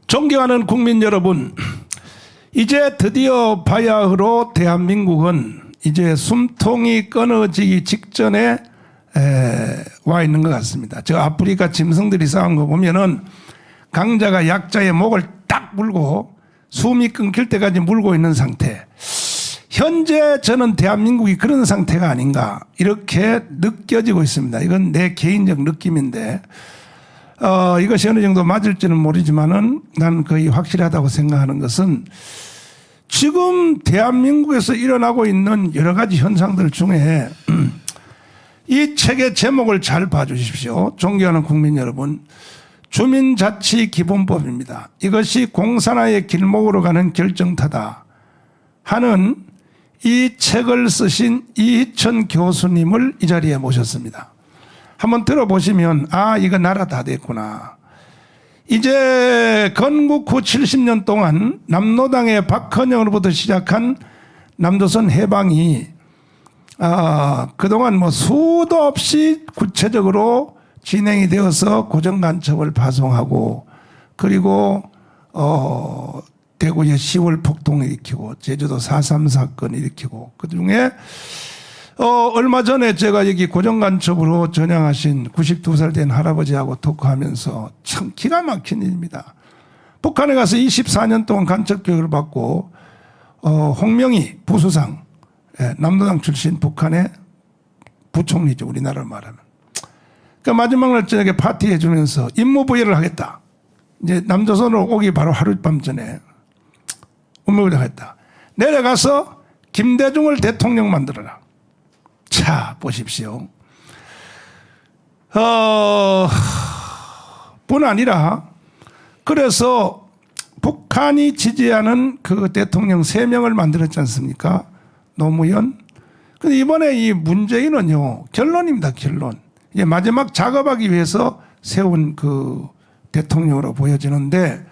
존경하는 국민 여러분, 이제 드디어 바야흐로 대한민국은 이제 숨통이 끊어지기 직전에 와 있는 것 같습니다. 저 아프리카 짐승들이 싸운 거 보면은 강자가 약자의 목을 딱 물고 숨이 끊길 때까지 물고 있는 상태. 현재 저는 대한민국이 그런 상태가 아닌가 이렇게 느껴지고 있습니다. 이건 내 개인적 느낌인데 이것이 어느 정도 맞을지는 모르지만은 난 거의 확실하다고 생각하는 것은 지금 대한민국에서 일어나고 있는 여러 가지 현상들 중에 이 책의 제목을 잘 봐주십시오. 존경하는 국민 여러분, 주민자치기본법입니다. 이것이 공산화의 길목으로 가는 결정타다 하는 이 책을 쓰신 이희천 교수님을 이 자리에 모셨습니다. 한번 들어보시면 아, 이거 나라 다 됐구나. 이제 건국 후 70년 동안 남노당의 박헌영으로부터 시작한 남조선 해방이 그동안 뭐 수도 없이 구체적으로 진행이 되어서 고정간첩을 파송하고 그리고 대구에 10월 폭동을 일으키고 제주도 4.3 사건 일으키고 그중에 얼마 전에 제가 여기 고정간첩으로 전향하신 92살 된 할아버지하고 토크하면서 참 기가 막힌 일입니다. 북한에 가서 24년 동안 간첩교육을 받고 홍명희 부수상 남노당 출신 북한의 부총리죠. 우리나라로 말하면. 그러니까 마지막 날 저녁에 파티해 주면서 임무부여를 하겠다. 이제 남조선으로 오기 바로 하룻밤 전에 임무부여를 하겠다. 내려가서 김대중을 대통령 만들어라. 자, 보십시오. 뿐 아니라 그래서 북한이 지지하는 그 대통령 3명을 만들었지 않습니까? 노무현. 근데 이번에 이 문재인은요, 결론입니다, 결론. 이제 마지막 작업하기 위해서 세운 그 대통령으로 보여지는데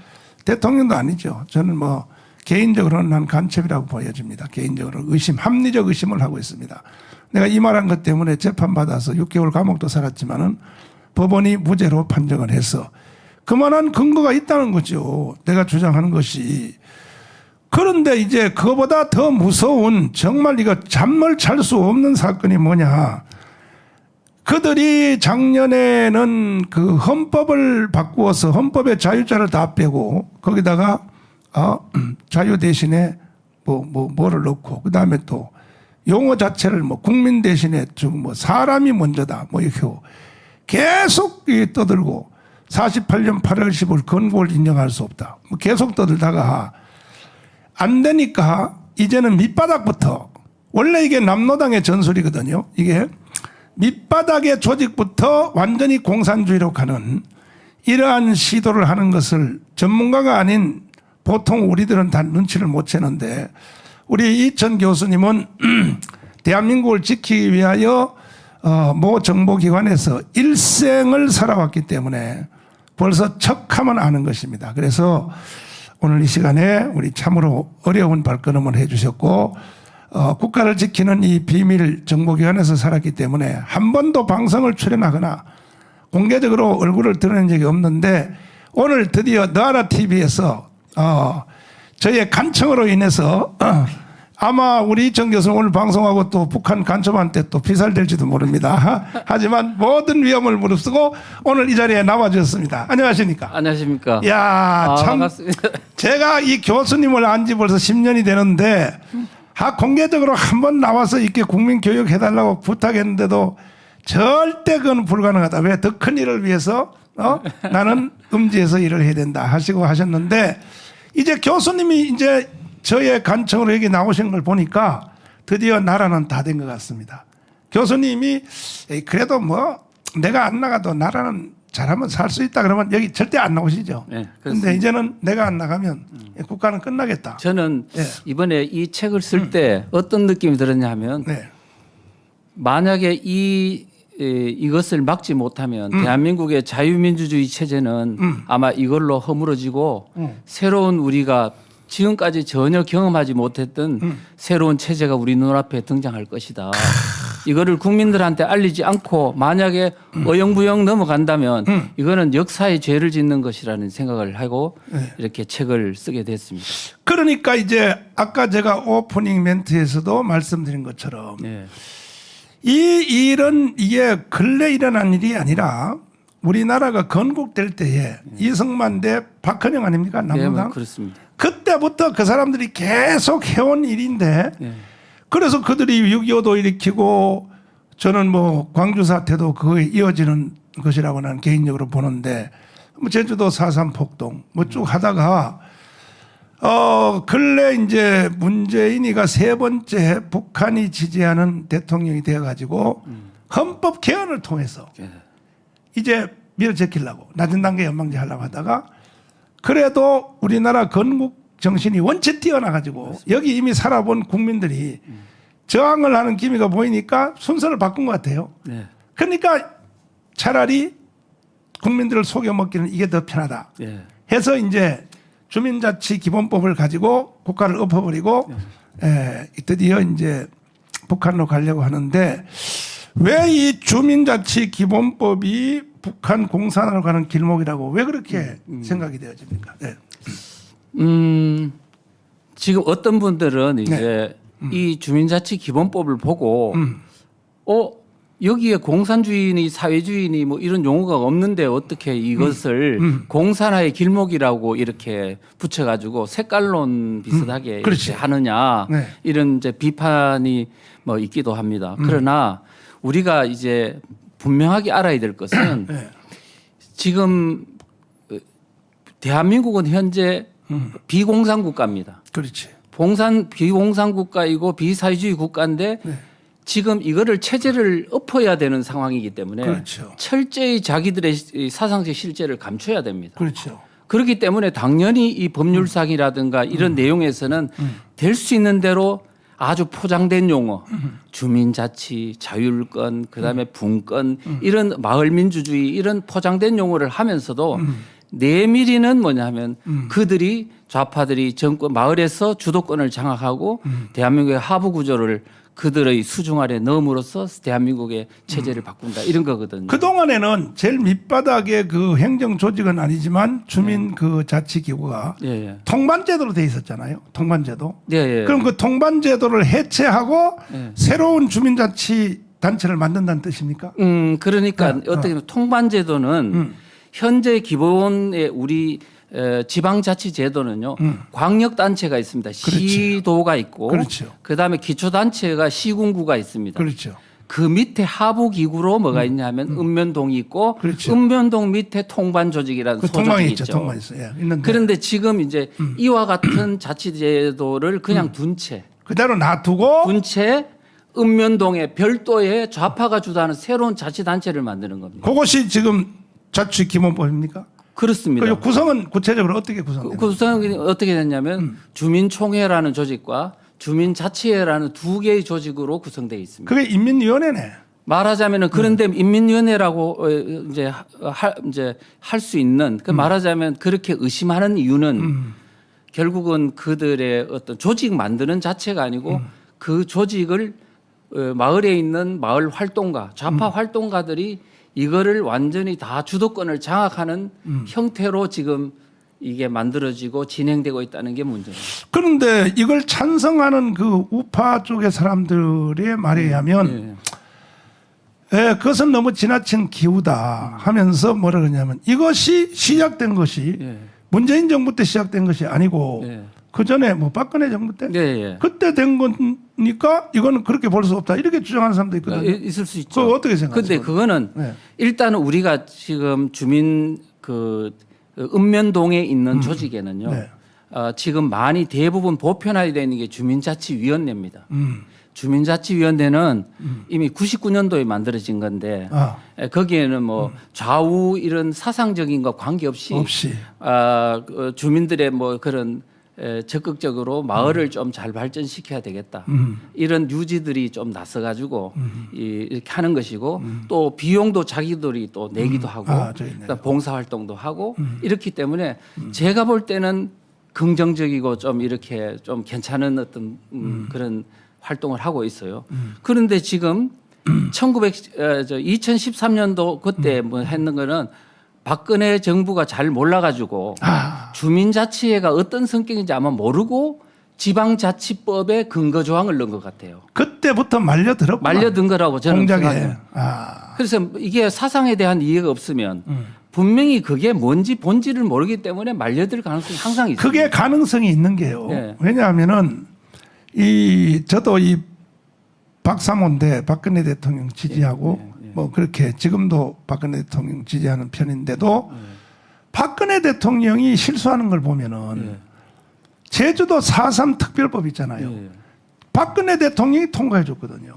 대통령도 아니죠. 저는 뭐 개인적으로는 난 간첩이라고 보여집니다. 개인적으로 합리적 의심을 하고 있습니다. 내가 이 말한 것 때문에 재판받아서 6개월 감옥도 살았지만은 법원이 무죄로 판정을 해서 그만한 근거가 있다는 거죠. 내가 주장하는 것이. 그런데 이제 그거보다 더 무서운 정말 이거 잠을 잘 수 없는 사건이 뭐냐. 그들이 작년에는 그 헌법을 바꾸어서 헌법의 자유자를 다 빼고 거기다가 자유 대신에 뭐를 넣고 그다음에 또 용어 자체를 뭐 국민 대신에 뭐 사람이 먼저다 뭐 이렇게 계속 떠들고 48년 8월 15일 건국을 인정할 수 없다. 뭐 계속 떠들다가 안 되니까 이제는 밑바닥부터 원래 이게 남노당의 전술이거든요. 이게 밑바닥의 조직부터 완전히 공산주의로 가는 이러한 시도를 하는 것을 전문가가 아닌 보통 우리들은 다 눈치를 못 채는데 우리 이천 교수님은 대한민국을 지키기 위하여 모 정보기관에서 일생을 살아왔기 때문에 벌써 척하면 아는 것입니다. 그래서 오늘 이 시간에 우리 참으로 어려운 발걸음을 해 주셨고 국가를 지키는 이 비밀 정보기관에서 살았기 때문에 한 번도 방송을 출연하거나 공개적으로 얼굴을 드러낸 적이 없는데 오늘 드디어 너아라 TV에서 저의 간청으로 인해서 아마 우리 이천 교수는 오늘 방송하고 또 북한 간첩한테 또 피살될지도 모릅니다. 하지만 모든 위험을 무릅쓰고 오늘 이 자리에 나와주셨습니다. 안녕하십니까? 안녕하십니까? 야, 참 반갑습니다. 제가 이 교수님을 안 지 벌써 10년이 되는데 공개적으로 한번 나와서 이렇게 국민 교육 해달라고 부탁했는데도 절대 그건 불가능하다. 왜? 더 큰 일을 위해서 나는 음지에서 일을 해야 된다 하시고 하셨는데 이제 교수님이 이제 저의 간청으로 여기 나오신 걸 보니까 드디어 나라는 다 된 것 같습니다. 교수님이 그래도 뭐 내가 안 나가도 나라는 잘하면 살 수 있다 그러면 여기 절대 안 나오시죠. 네, 그런데 이제는 내가 안 나가면 국가는 끝나겠다. 저는 이번에 이 책을 쓸 때 어떤 느낌이 들었냐 하면 만약에 이것을 막지 못하면 대한민국의 자유민주주의 체제는 아마 이걸로 허물어지고 새로운 우리가 지금까지 전혀 경험하지 못했던 새로운 체제가 우리 눈앞에 등장할 것이다. 이거를 국민들한테 알리지 않고 만약에 어영부영 넘어간다면 이거는 역사의 죄를 짓는 것이라는 생각을 하고 이렇게 책을 쓰게 됐습니다. 그러니까 이제 아까 제가 오프닝 멘트에서도 말씀드린 것처럼 네. 이 일은 이게 근래 일어난 일이 아니라 우리나라가 건국될 때에 이승만 대 박헌영 아닙니까? 네, 남부당. 그렇습니다. 그때부터 그 사람들이 계속 해온 일인데 네. 그래서 그들이 6.25도 일으키고 저는 뭐 광주 사태도 그거에 이어지는 것이라고 나는 개인적으로 보는데 뭐 제주도 4.3 폭동 뭐 쭉 하다가 근래 이제 문재인이가 세 번째 북한이 지지하는 대통령이 되어 가지고 헌법 개헌을 통해서 이제 밀어제키려고 낮은 단계 연방제 하려고 하다가 그래도 우리나라 건국 정신이 원체 뛰어나 가지고 여기 이미 살아본 국민들이 저항을 하는 기미가 보이니까 순서를 바꾼 것 같아요. 네. 그러니까 차라리 국민들을 속여먹기는 이게 더 편하다 네. 해서 이제 주민자치기본법을 가지고 국가를 엎어버리고 드디어 이제 북한으로 가려고 하는데 왜 이 주민자치기본법이 북한 공산으로 가는 길목이라고 왜 그렇게 생각이 되어집니까? 네. 지금 어떤 분들은 이제 이 주민자치기본법을 보고 여기에 공산주의니 사회주의니 뭐 이런 용어가 없는데 어떻게 이것을 공산화의 길목이라고 이렇게 붙여가지고 색깔론 비슷하게 이렇게 하느냐 네. 이런 이제 비판이 뭐 있기도 합니다. 그러나 우리가 이제 분명하게 알아야 될 것은 네. 지금 대한민국은 현재 비공산 국가입니다. 그렇지. 비공산 국가이고 비사회주의 국가인데 지금 이거를 체제를 엎어야 되는 상황이기 때문에 그렇죠. 철저히 자기들의 사상적 실제를 감춰야 됩니다. 그렇죠. 그렇기 때문에 당연히 이 법률상이라든가 이런 내용에서는 될 수 있는 대로 아주 포장된 용어, 주민자치, 자율권, 그다음에 분권 이런 마을민주주의 이런 포장된 용어를 하면서도 내밀이는 뭐냐면 그들이 좌파들이 정권 마을에서 주도권을 장악하고 대한민국의 하부 구조를 그들의 수중 아래 넣음으로써 대한민국의 체제를 바꾼다 이런 거거든요. 그동안에는 제일 밑바닥의 그 행정 조직은 아니지만 주민 그 자치기구가 통반제도로 돼 있었잖아요. 통반제도. 그럼 그 통반제도를 해체하고 새로운 주민자치 단체를 만든다는 뜻입니까? 그러니까 어떻게 보면 통반제도는 현재 기본의 우리 지방자치제도는요, 광역단체가 있습니다. 시도가 있고, 그렇죠. 그다음에 기초단체가 시군구가 있습니다. 그렇죠. 그 밑에 하부기구로 뭐가 있냐면 읍면동이 있고, 그렇죠. 읍면동 밑에 통반조직이라는 그 소조직이 있죠. 통방이 있어요. 예, 있는데. 그런데 지금 이제 이와 같은 자치제도를 그냥 둔 채, 그대로 놔두고 둔채 읍면동에 별도의 좌파가 주도하는 새로운 자치단체를 만드는 겁니다. 그것이 지금 자치기본법입니까? 그렇습니다. 그 구성은 구체적으로 어떻게 구성돼요? 구성이 어떻게 됐냐면 주민총회라는 조직과 주민자치회라는 두 개의 조직으로 구성되어 있습니다. 그게 인민위원회네. 말하자면은 그런데 인민위원회라고 이제 할 수 있는 그 말하자면 그렇게 의심하는 이유는 결국은 그들의 어떤 조직 만드는 자체가 아니고 그 조직을 마을에 있는 마을 활동가, 좌파 활동가들이 이거를 완전히 다 주도권을 장악하는 형태로 지금 이게 만들어지고 진행되고 있다는 게 문제입니다. 그런데 이걸 찬성하는 그 우파 쪽의 사람들의 말에 의하면 그것은 너무 지나친 기우다 하면서 뭐라 그러냐면 이것이 시작된 것이 문재인 정부 때 시작된 것이 아니고 그 전에 뭐 박근혜 정부 때 그때 된 거니까 이거는 그렇게 볼 수 없다 이렇게 주장하는 사람도 있거든요. 있을 수 있죠. 그거 어떻게 생각하세요? 근데 그거는 일단은 우리가 지금 주민 그 읍면동에 있는 조직에는요. 지금 많이 대부분 보편화되어 있는 게 주민자치위원회입니다. 주민자치위원회는 이미 99년도에 만들어진 건데 거기에는 뭐 좌우 이런 사상적인 거 관계없이 주민들의 뭐 그런 적극적으로 마을을 좀 잘 발전시켜야 되겠다. 이런 유지들이 좀 나서가지고 이렇게 하는 것이고 또 비용도 자기들이 또 내기도 하고 봉사활동도 하고 이렇기 때문에 제가 볼 때는 긍정적이고 좀 이렇게 좀 괜찮은 어떤 그런 활동을 하고 있어요. 그런데 지금 2013년도 그때 뭐 했는 거는 박근혜 정부가 잘 몰라가지고 주민자치회가 어떤 성격인지 아마 모르고 지방자치법에 근거 조항을 넣은 것 같아요. 그때부터 말려들었구나. 말려든 거라고 저는 공작에. 생각해요. 그래서 이게 사상에 대한 이해가 없으면 분명히 그게 뭔지 본질을 모르기 때문에 말려들 가능성이 항상 있습니다. 그게 가능성이 있는 게요. 네. 왜냐하면은 저도 이 박사모인데 박근혜 대통령 지지하고 뭐 그렇게 지금도 박근혜 대통령 지지하는 편인데도 박근혜 대통령이 실수하는 걸 보면은 제주도 4.3 특별법 있잖아요. 박근혜 대통령이 통과해 줬거든요.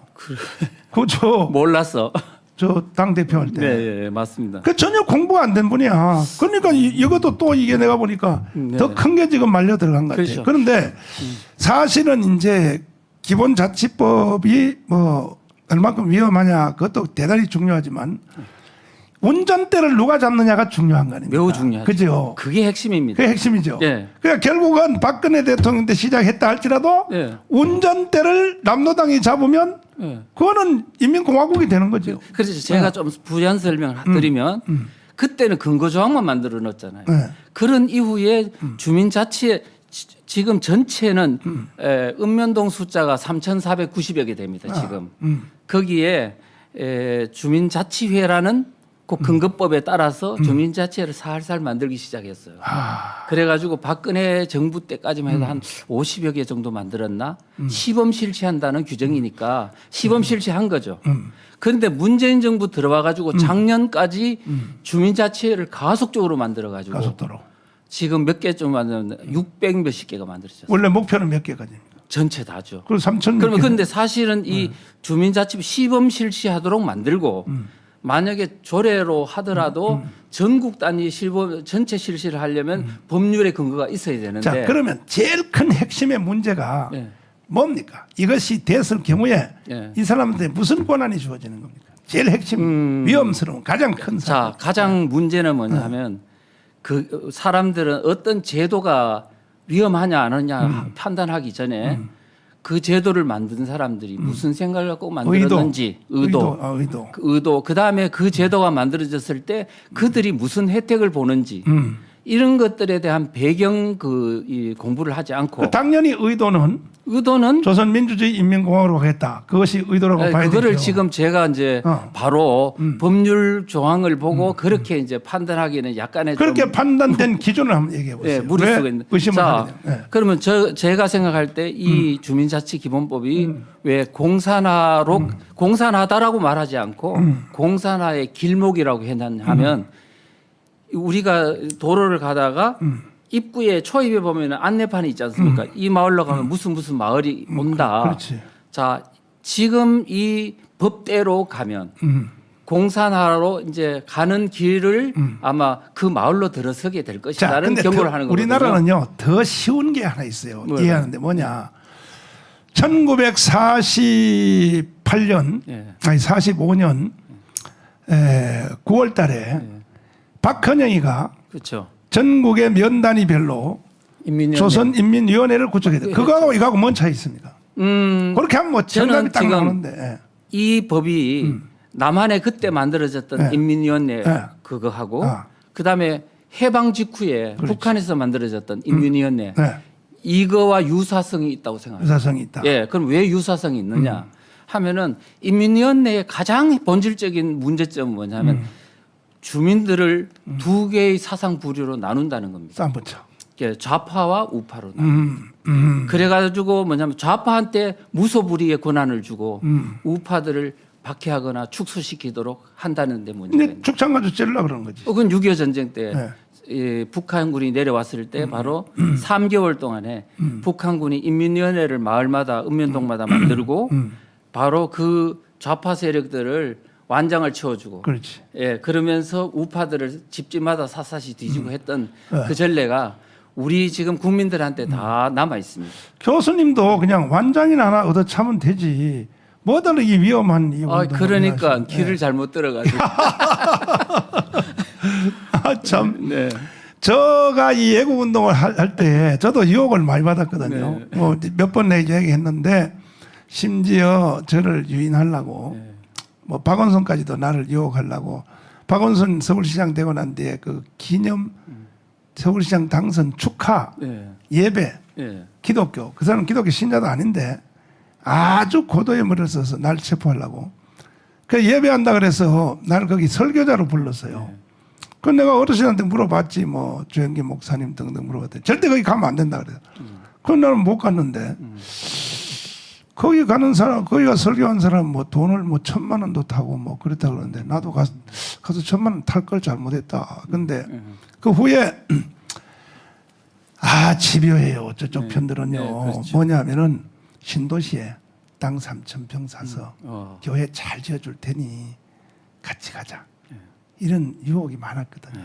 그죠? 몰랐어. 저 당대표 할 때. 네, 맞습니다. 그 전혀 공부가 안 된 분이야. 그러니까 이것도 또 이게 내가 보니까 더 큰 게 지금 말려 들어간 것 같아요. 그렇죠. 그런데 사실은 이제 기본자치법이 뭐 얼마큼 위험하냐 그것도 대단히 중요하지만 운전대를 누가 잡느냐가 중요한 거 아닙니까? 매우 중요하죠. 그죠? 그게 핵심입니다. 그게 핵심이죠. 네. 그러니까 결국은 박근혜 대통령 때 시작했다 할지라도 네. 운전대를 남로당이 잡으면 그거는 인민공화국이 되는 거죠. 그래서 제가 좀 부연 설명을 드리면 그때는 근거 조항만 만들어 놨잖아요. 그런 이후에 주민자치에 지금 전체는 읍면동 숫자가 3,490여 개 됩니다. 지금 거기에 주민자치회라는 그 근거법에 따라서 주민자치회를 살살 만들기 시작했어요. 그래가지고 박근혜 정부 때까지만 해도 한 50여 개 정도 만들었나? 시범 실시한다는 규정이니까 시범 실시한 거죠. 그런데 문재인 정부 들어와가지고 작년까지 주민자치회를 가속적으로 만들어가지고 가속도로. 지금 몇 개좀 만들었는데 600 몇십 개가 만들어졌어요. 원래 목표는 몇 개까지입니까? 전체 다죠. 그럼 3,000. 그러면 근데 사실은 이 주민자치 시범 실시하도록 만들고 만약에 조례로 하더라도 전국 단위 시범 전체 실시를 하려면 법률의 근거가 있어야 되는데. 자, 그러면 제일 큰 핵심의 문제가 뭡니까? 이것이 됐을 경우에 이 사람한테 무슨 권한이 주어지는 겁니까? 제일 핵심 위험스러운 가장 큰 사안. 자, 가장 문제는 뭐냐면 그 사람들은 어떤 제도가 위험하냐 안 하냐 판단하기 전에 그 제도를 만든 사람들이 무슨 생각을 갖고 만들었는지 의도 그다음에 그 제도가 만들어졌을 때 그들이 무슨 혜택을 보는지 이런 것들에 대한 배경 이 공부를 하지 않고 당연히 의도는 조선민주주의 인민공화국으로 하겠다. 그것이 의도라고 봐야 되죠. 그거를 지금 제가 이제 바로 법률 조항을 보고 그렇게 이제 판단하기는 약간의 그렇게 판단된 기준을 한번 얘기해 보세요. 무리수가 있는. 의심을 하느냐. 그러면 제가 생각할 때 이 주민자치 기본법이 왜 공산하다라고 말하지 않고 공산화의 길목이라고 하면 우리가 도로를 가다가 입구에 초입에 보면 안내판이 있지 않습니까? 이 마을로 가면 무슨 마을이 온다. 그렇지. 자, 지금 이 법대로 가면 공산화로 이제 가는 길을 아마 그 마을로 들어서게 될 것이다라는 경고를 하는 거거든요. 우리나라는요 더 쉬운 게 하나 있어요. 이해하는데 뭐냐? 1948년 아니 45년 9월달에 박헌영이가 그렇죠. 전국의 면 단위별로 조선인민위원회를 구축했다. 그거하고 이거하고 뭔 차이 있습니까? 그렇게 하면 뭐 정답이 딱 나오는데. 이 법이 남한에 그때 만들어졌던 인민위원회 그거하고 그다음에 해방 직후에 북한에서 만들어졌던 인민위원회 이거와 유사성이 있다고 생각합니다. 유사성이 있다. 예, 그럼 왜 유사성이 있느냐 하면은 인민위원회의 가장 본질적인 문제점은 뭐냐면 주민들을 두 개의 사상 부류로 나눈다는 겁니다. 쌈붙여. 좌파와 우파로 그래가지고 뭐냐면 좌파한테 무소불위의 권한을 주고 우파들을 박해하거나 축소시키도록 한다는 데 문제가 있는. 축창가지고 찌르려고 그러는 거지. 그건 6.25 전쟁 때 북한군이 내려왔을 때 바로 3개월 동안에 북한군이 인민위원회를 마을마다 읍면동마다 만들고 바로 그 좌파 세력들을 완장을 치워주고 그렇지. 그러면서 우파들을 집집마다 샅샅이 뒤지고 했던 그 전례가 우리 지금 국민들한테 다 남아 있습니다. 교수님도 그냥 완장이나 하나 얻어 차면 되지. 뭐들 이 위험한 이 운동을 그러니까 하시는. 길을 잘못 들어가지고. 참. 저가 이 애국 운동을 할 때 저도 유혹을 많이 받았거든요. 뭐 몇 번 얘기했는데 심지어 저를 유인하려고 뭐 박원순까지도 나를 유혹하려고 박원순 서울시장 되고 난 뒤에 그 기념 서울시장 당선 축하 예. 예배 예. 기독교 그 사람은 기독교 신자도 아닌데 아주 고도의 머리를 써서 날 체포하려고 그 예배한다 그래서 나를 거기 설교자로 불렀어요. 그 내가 어르신한테 물어봤지 뭐 조영기 목사님 등등 물어봤더니 절대 거기 가면 안 된다 그래요. 그건 나는 못 갔는데 거기 가는 사람 거기가 설교한 사람 뭐 돈을 뭐 1,000만 원도 타고 뭐 그랬다 그러는데 나도 가서 1,000만 원 탈 걸 잘못했다. 근데 그 후에 집요해요. 저쪽 편들은요. 그렇죠. 뭐냐면은 신도시에 땅 3,000평 사서 교회 잘 지어줄 테니 같이 가자. 이런 유혹이 많았거든요.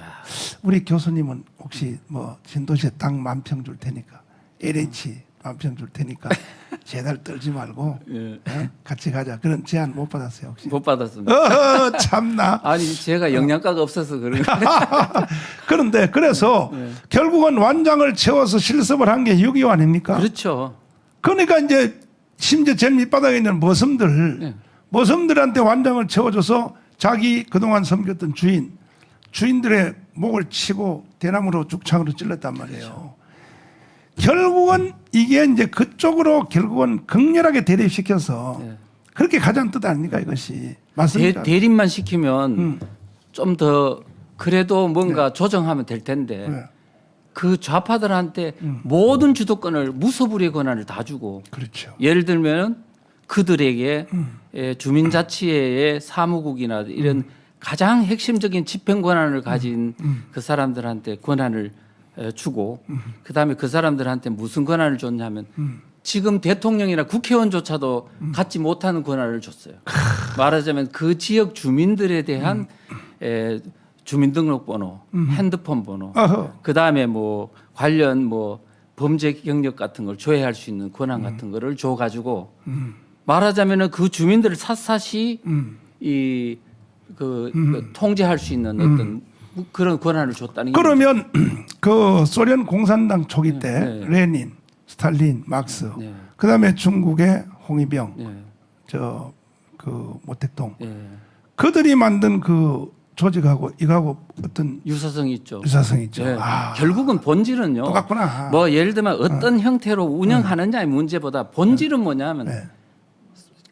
우리 교수님은 혹시 뭐 신도시에 땅 10,000평 줄 테니까 LH 10,000평 줄 테니까 제달 떨지 말고 같이 가자. 그런 제안 못 받았어요 혹시? 못 받았습니다. 참나. 아니 제가 영양가가 없어서 그런 거. 그런데 그래서 결국은 완장을 채워서 실습을 한 게 6.25 아닙니까? 그렇죠. 그러니까 이제 심지어 제일 밑바닥에 있는 머슴들한테 완장을 채워줘서 자기 그동안 섬겼던 주인들의 목을 치고 대나무로 죽창으로 찔렀단 말이에요. 그렇죠. 결국은 이게 이제 그쪽으로 결국은 극렬하게 대립시켜서 그렇게 가자는 뜻 아닙니까 이것이. 맞습니까? 대립만 시키면 좀 더 그래도 뭔가 조정하면 될 텐데 그 좌파들한테 모든 주도권을 무소불위의 권한을 다 주고 그렇죠. 예를 들면 그들에게 주민자치회의 사무국이나 이런 가장 핵심적인 집행 권한을 가진 그 사람들한테 권한을 주고 그다음에 그 사람들한테 무슨 권한을 줬냐면 지금 대통령이나 국회의원조차도 갖지 못하는 권한을 줬어요. 말하자면 그 지역 주민들에 대한 주민등록번호, 핸드폰 번호, 그다음에 뭐 관련 뭐 범죄 경력 같은 걸 조회할 수 있는 권한 같은 거를 줘가지고 말하자면은 그 주민들을 샅샅이 통제할 수 있는 어떤 그런 권한을 줬다는. 그러면 그 소련 공산당 초기 때 레닌, 스탈린, 막스, 그다음에 중국의 홍위병, 그 모택동, 그들이 만든 그 조직하고 이거하고 어떤 유사성이 있죠. 유사성이 있죠. 결국은 본질은요. 똑같구나. 뭐 예를 들면 어떤 형태로 운영하느냐의 문제보다 본질은 뭐냐면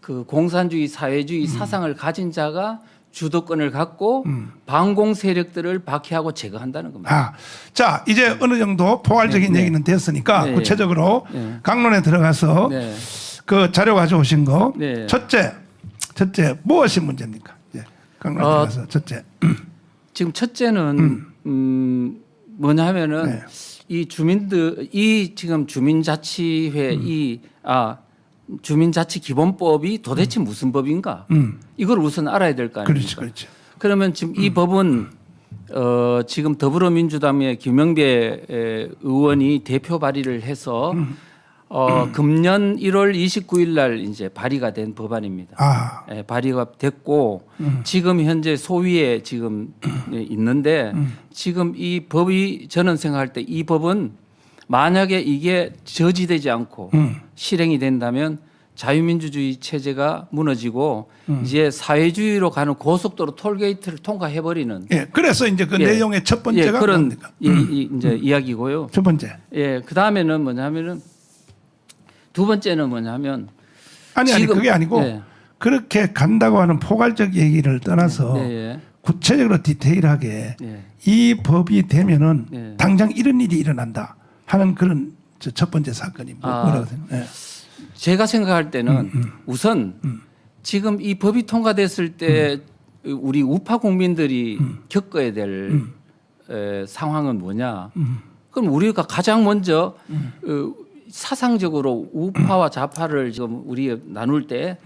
그 공산주의, 사회주의 사상을 가진 자가 주도권을 갖고 반공 세력들을 박해하고 제거한다는 겁니다. 자, 이제 어느 정도 포괄적인 얘기는 됐으니까 구체적으로 강론에 들어가서 그 자료 가져오신 거 첫째 무엇이 문제입니까? 강론에 들어가서 첫째. 지금 첫째는 뭐냐면은 이 주민들 이 지금 주민자치회 주민자치기본법이 도대체 무슨 법인가? 이걸 우선 알아야 될 거 아닙니까? 그렇죠. 그러면 지금 이 법은 지금 더불어민주당의 김영배 의원이 대표 발의를 해서 금년 1월 29일 날 이제 발의가 된 법안입니다. 발의가 됐고 지금 현재 소위에 지금 있는데 지금 이 법이 저는 생각할 때 이 법은 만약에 이게 저지되지 않고 실행이 된다면 자유민주주의 체제가 무너지고 이제 사회주의로 가는 고속도로 톨게이트를 통과해버리는. 그래서 이제 그 내용의 첫 번째가 그런 뭡니까? 이제 이야기고요. 첫 번째. 그 다음에는 뭐냐면은 두 번째는 뭐냐면 아니 그게 아니고 그렇게 간다고 하는 포괄적 얘기를 떠나서 구체적으로 디테일하게 이 법이 되면은 당장 이런 일이 일어난다 하는 그런 첫 번째 사건이 뭐라고 생각해요? 제가 생각할 때는 우선 지금 이 법이 통과됐을 때 우리 우파 국민들이 겪어야 될 상황은 뭐냐? 그럼 우리가 가장 먼저 사상적으로 우파와 좌파를 지금 우리 나눌 때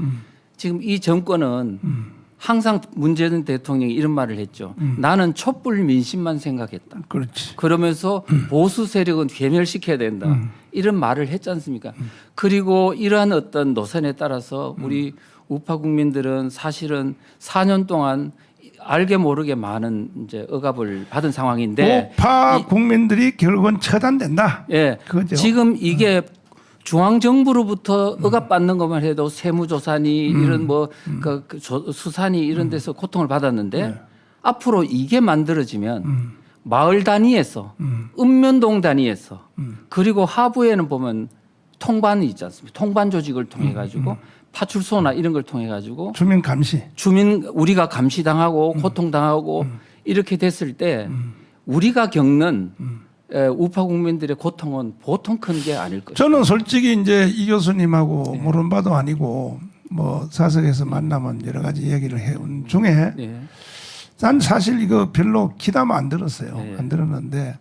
지금 이 정권은 항상 문재인 대통령이 이런 말을 했죠. 나는 촛불 민심만 생각했다. 그렇지. 그러면서 보수 세력은 괴멸시켜야 된다. 이런 말을 했지 않습니까? 그리고 이러한 어떤 노선에 따라서 우리 우파 국민들은 사실은 4년 동안 알게 모르게 많은 이제 억압을 받은 상황인데 우파 국민들이 결국은 처단된다. 그거죠. 지금 이게 중앙 정부로부터 억압받는 것만 해도 세무조사니 이런 뭐 수사니 이런 데서 고통을 받았는데 네. 앞으로 이게 만들어지면 마을 단위에서 읍면동 단위에서 그리고 하부에는 보면 통반이 있지 않습니까? 통반 조직을 통해 가지고 파출소나 이런 걸 통해 가지고 주민 감시. 주민 우리가 감시당하고 고통당하고 이렇게 됐을 때 우리가 겪는 우파 국민들의 고통은 보통 큰 게 아닐 것이다. 저는 솔직히 이제 이 교수님하고 모르는 바도 아니고 뭐 사석에서 만나면 여러 가지 얘기를 해온 중에 난 사실 이거 별로 기담 안 들었어요. 안 들었는데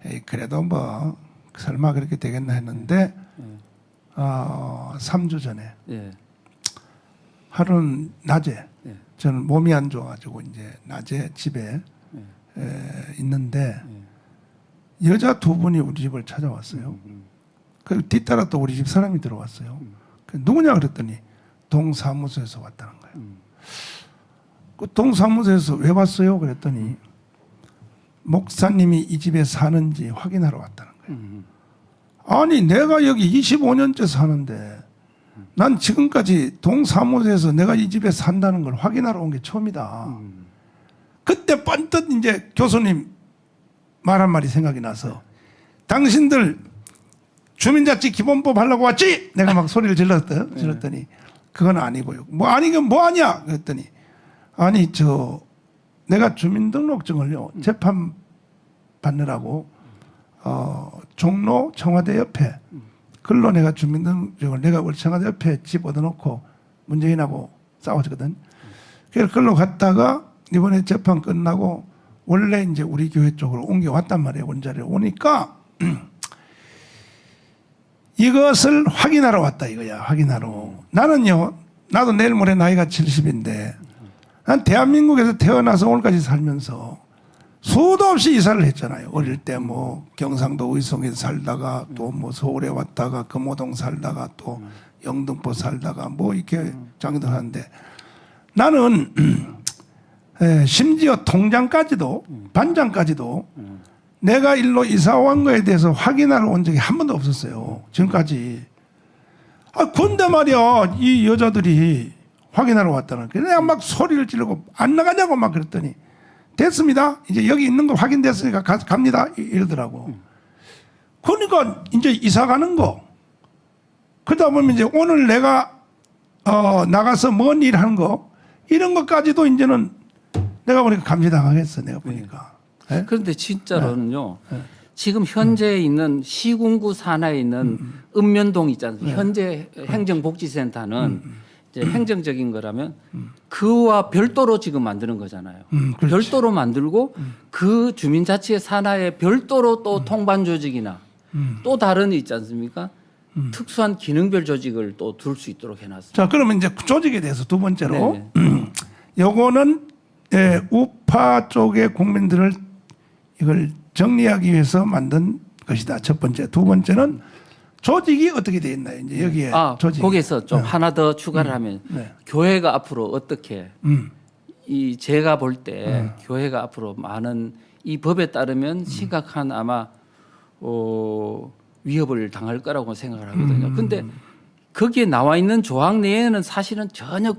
에이, 그래도 뭐 설마 그렇게 되겠나 했는데 3주 전에 하루는 낮에 저는 몸이 안 좋아가지고 이제 낮에 집에 있는데 여자 두 분이 우리 집을 찾아왔어요. 그 뒤따라 또 우리 집 사람이 들어왔어요. 그 누구냐 그랬더니 동사무소에서 왔다는 거예요. 그 동사무소에서 왜 왔어요? 그랬더니 목사님이 이 집에 사는지 확인하러 왔다는 거예요. 아니 내가 여기 25년째 사는데 난 지금까지 동사무소에서 내가 이 집에 산다는 걸 확인하러 온 게 처음이다. 그때 번뜩 이제 교수님 말 한마디 생각이 나서 당신들 주민자치 기본법 하려고 왔지? 내가 막 소리를 질렀더니 그건 아니고요. 뭐 아니면 뭐 하냐? 그랬더니 아니 내가 주민등록증을요 재판 받느라고 종로 청와대 옆에 글로 내가 주민등록증을 내가 우리 청와대 옆에 집 얻어놓고 문재인하고 싸웠거든. 그래서 글로 갔다가 이번에 재판 끝나고 원래 이제 우리 교회 쪽으로 옮겨왔단 말이에요. 원자를 오니까 이것을 확인하러 왔다 이거야. 확인하러. 나는요. 나도 내일 모레 나이가 70인데 난 대한민국에서 태어나서 오늘까지 살면서 수도 없이 이사를 했잖아요. 어릴 때 뭐 경상도 의성에 살다가 또 뭐 서울에 왔다가 금호동 살다가 또 영등포 살다가 뭐 이렇게 장기도 하는데 나는 심지어 통장까지도 반장까지도 내가 일로 이사 온 거에 대해서 확인하러 온 적이 한 번도 없었어요. 지금까지. 근데 말이야 이 여자들이 확인하러 왔다는 거예요. 내가 막 소리를 지르고 안 나가냐고 막 그랬더니 됐습니다. 이제 여기 있는 거 확인됐으니까 갑니다. 이러더라고. 그러니까 이제 이사 가는 거. 그러다 보면 이제 오늘 내가 나가서 뭔 일 하는 거 이런 것까지도 이제는 내가 보니까 감시당하겠어. 내가 보니까. 네? 그런데 진짜로는요. 지금 현재 있는 시군구 산하에 있는 읍면동 있지 않습니까? 현재 행정복지센터는 이제 행정적인 거라면 그와 별도로 지금 만드는 거잖아요. 별도로 만들고 그 주민자치의 산하에 별도로 또 통반 조직이나 또 다른 있지 않습니까? 특수한 기능별 조직을 또 둘 수 있도록 해놨습니다. 자, 그러면 이제 조직에 대해서 두 번째로 요거는 우파 쪽의 국민들을 이걸 정리하기 위해서 만든 것이다. 첫 번째. 두 번째는 조직이 어떻게 되어 있나요? 이제 여기에 조직. 거기에서 좀 하나 더 추가를 하면 교회가 앞으로 어떻게 이 제가 볼 때 교회가 앞으로 많은 이 법에 따르면 심각한 아마 위협을 당할 거라고 생각을 하거든요. 그런데 거기에 나와 있는 조항 내에는 사실은 전혀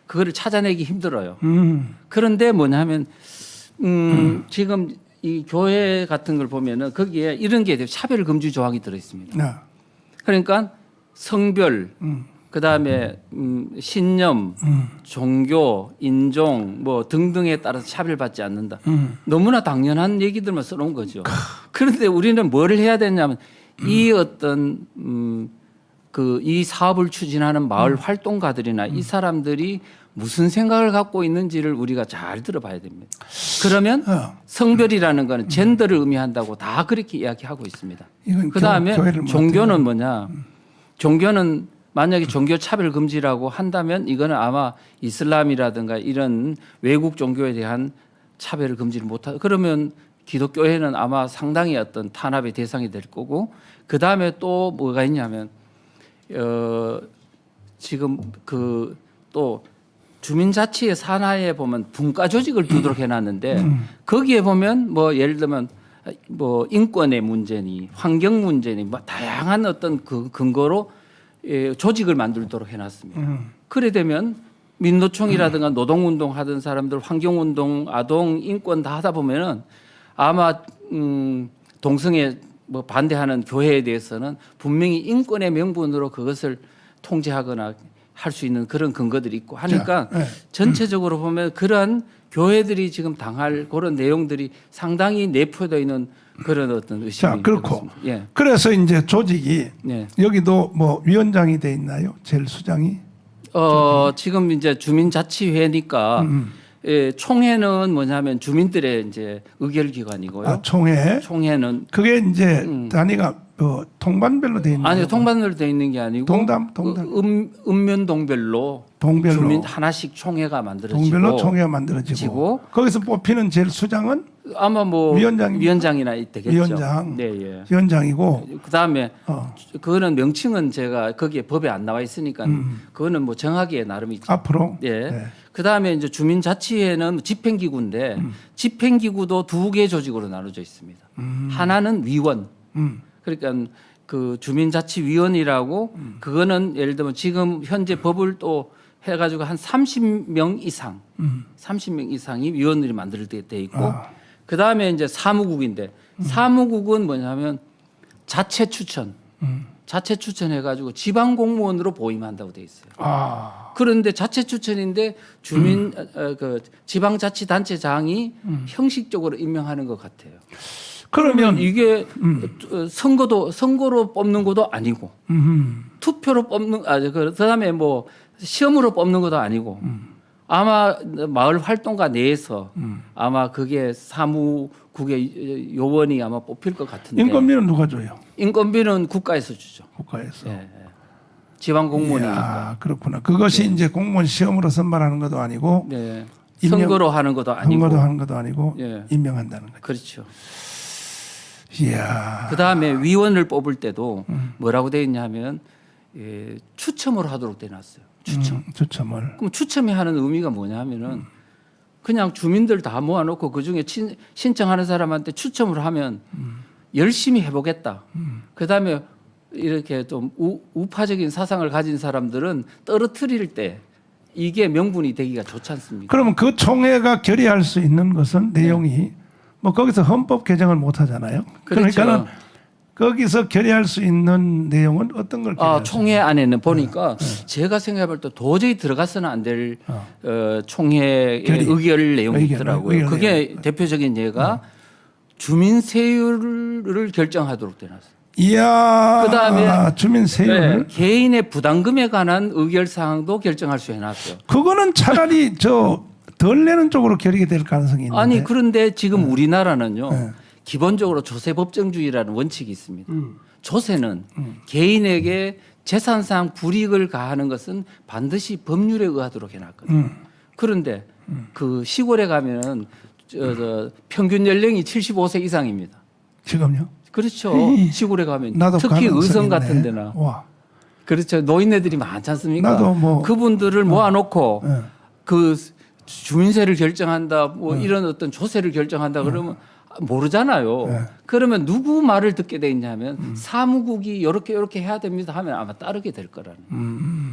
그거를 찾아내기 힘들어요. 그런데 뭐냐면 지금 이 교회 같은 걸 보면은 거기에 이런 게 차별 금지 조항이 들어 있습니다. 그러니까 성별, 그다음에 신념, 종교, 인종 뭐 등등에 따라서 차별받지 않는다. 너무나 당연한 얘기들만 써놓은 거죠. 그런데 우리는 뭘 해야 되냐면 이 어떤 이 사업을 추진하는 마을 활동가들이나 이 사람들이 무슨 생각을 갖고 있는지를 우리가 잘 들어봐야 됩니다. 그러면 성별이라는 거는 젠더를 의미한다고 다 그렇게 이야기하고 있습니다. 그다음에 종교는 뭐냐? 종교는 만약에 종교 차별 금지라고 한다면 이거는 아마 이슬람이라든가 이런 외국 종교에 대한 차별을 금지를 못하. 그러면 기독교회는 아마 상당히 어떤 탄압의 대상이 될 거고 그다음에 또 뭐가 있냐면 지금 또 주민자치의 산하에 보면 분과 조직을 두도록 해놨는데 거기에 보면 뭐 예를 들면 뭐 인권의 문제니 환경 문제니 뭐 다양한 어떤 그 근거로 조직을 만들도록 해놨습니다. 그래 되면 민노총이라든가 노동운동 하던 사람들 환경운동, 아동, 인권 다 하다 보면은 아마 동성애 뭐 반대하는 교회에 대해서는 분명히 인권의 명분으로 그것을 통제하거나 할 수 있는 그런 근거들이 있고 하니까 자, 네. 전체적으로 보면 그런 교회들이 지금 당할 그런 내용들이 상당히 내포되어 있는 그런 어떤 의식이 자, 그렇고. 있습니다. 예. 그래서 이제 조직이 네. 여기도 뭐 위원장이 돼 있나요? 제일 수장이? 지금 이제 주민자치회니까 총회는 뭐냐면 주민들의 이제 의결 기관이고요. 아, 총회. 총회는 그게 이제 단위가 뭐 통반별로 돼 있는 아니요 통반으로 돼 있는 게 아니고 동담. 읍면동별로 동별로. 주민 하나씩 총회가 만들어지고 동별로 총회가 만들어지고 거기서 뽑히는 제일 수장은 아마 뭐 위원장이나 되겠죠. 위원장. 네, 예. 위원장이고 그다음에 그거는 명칭은 제가 거기에 법에 안 나와 있으니까 그거는 뭐 정하기에 나름이죠. 앞으로. 예. 네. 그다음에 이제 주민자치회는 집행기구인데 집행기구도 두 개 조직으로 나눠져 있습니다. 하나는 위원. 그러니까 그 주민자치위원이라고 그거는 예를 들면 지금 현재 법을 또 해가지고 한 30명 이상, 30명 이상이 위원들이 만들어져 있고 그 다음에 이제 사무국인데 사무국은 뭐냐면 자체 추천, 자체 추천해가지고 지방 공무원으로 보임한다고 돼 있어요. 그런데 자체 추천인데 주민 그 지방자치단체장이 형식적으로 임명하는 것 같아요. 그러면 이게 선거로 뽑는 것도 아니고 투표로 뽑는 그다음에 뭐 시험으로 뽑는 것도 아니고 아마 마을 활동가 내에서 아마 그게 사무국의 요원이 아마 뽑힐 것 같은데 인건비는 누가 줘요? 인건비는 국가에서 주죠. 국가에서. 예. 지방 공무원이니까. 그렇구나. 그것이 네. 이제 공무원 시험으로 선발하는 것도 아니고 네. 선거로 하는 것도 아니고 선거로 하는 것도 아니고 예. 임명한다는 거죠. 그렇죠. 이야. 그다음에 위원을 뽑을 때도 뭐라고 돼 있냐면 추첨으로 하도록 돼 놨어요. 추첨을. 그럼 추첨이 하는 의미가 뭐냐면은 그냥 주민들 다 모아놓고 그중에 신청하는 사람한테 추첨을 하면 열심히 해보겠다. 그다음에 이렇게 좀 우파적인 사상을 가진 사람들은 떨어뜨릴 때 이게 명분이 되기가 좋지 않습니까? 그러면 그 총회가 결의할 수 있는 것은 내용이 뭐 거기서 헌법 개정을 못 하잖아요. 그렇죠. 그러니까는 거기서 결의할 수 있는 내용은 어떤 걸 결의할 수 총회 안에는 보니까 제가 생각해볼 때 도저히 들어가서는 안 될 총회의 의결 내용이 있더라고요. 그게 대표적인 예가 주민 세율을 결정하도록 되놨어요. 이야. 그다음에 주민 세율. 네, 개인의 부담금에 관한 의결 사항도 결정할 수 해놨어요. 그거는 차라리 덜 내는 쪽으로 결의가 될 가능성이 있는데. 아니 그런데 지금 우리나라는요. 기본적으로 조세법정주의라는 원칙이 있습니다. 조세는 개인에게 재산상 불이익을 가하는 것은 반드시 법률에 의하도록 해놨거든요. 그런데 그 시골에 가면은 평균 연령이 75세 이상입니다. 지금요? 그렇죠. 시골에 가면 나도 특히 의성 있네. 같은 데나 와. 그렇죠. 노인네들이 많지 않습니까? 나도 뭐 그분들을 모아놓고 네. 그 주민세를 결정한다, 뭐 이런 어떤 조세를 결정한다 그러면 모르잖아요. 네. 그러면 누구 말을 듣게 돼 있냐면 사무국이 이렇게 해야 됩니다 하면 아마 따르게 될 거라는.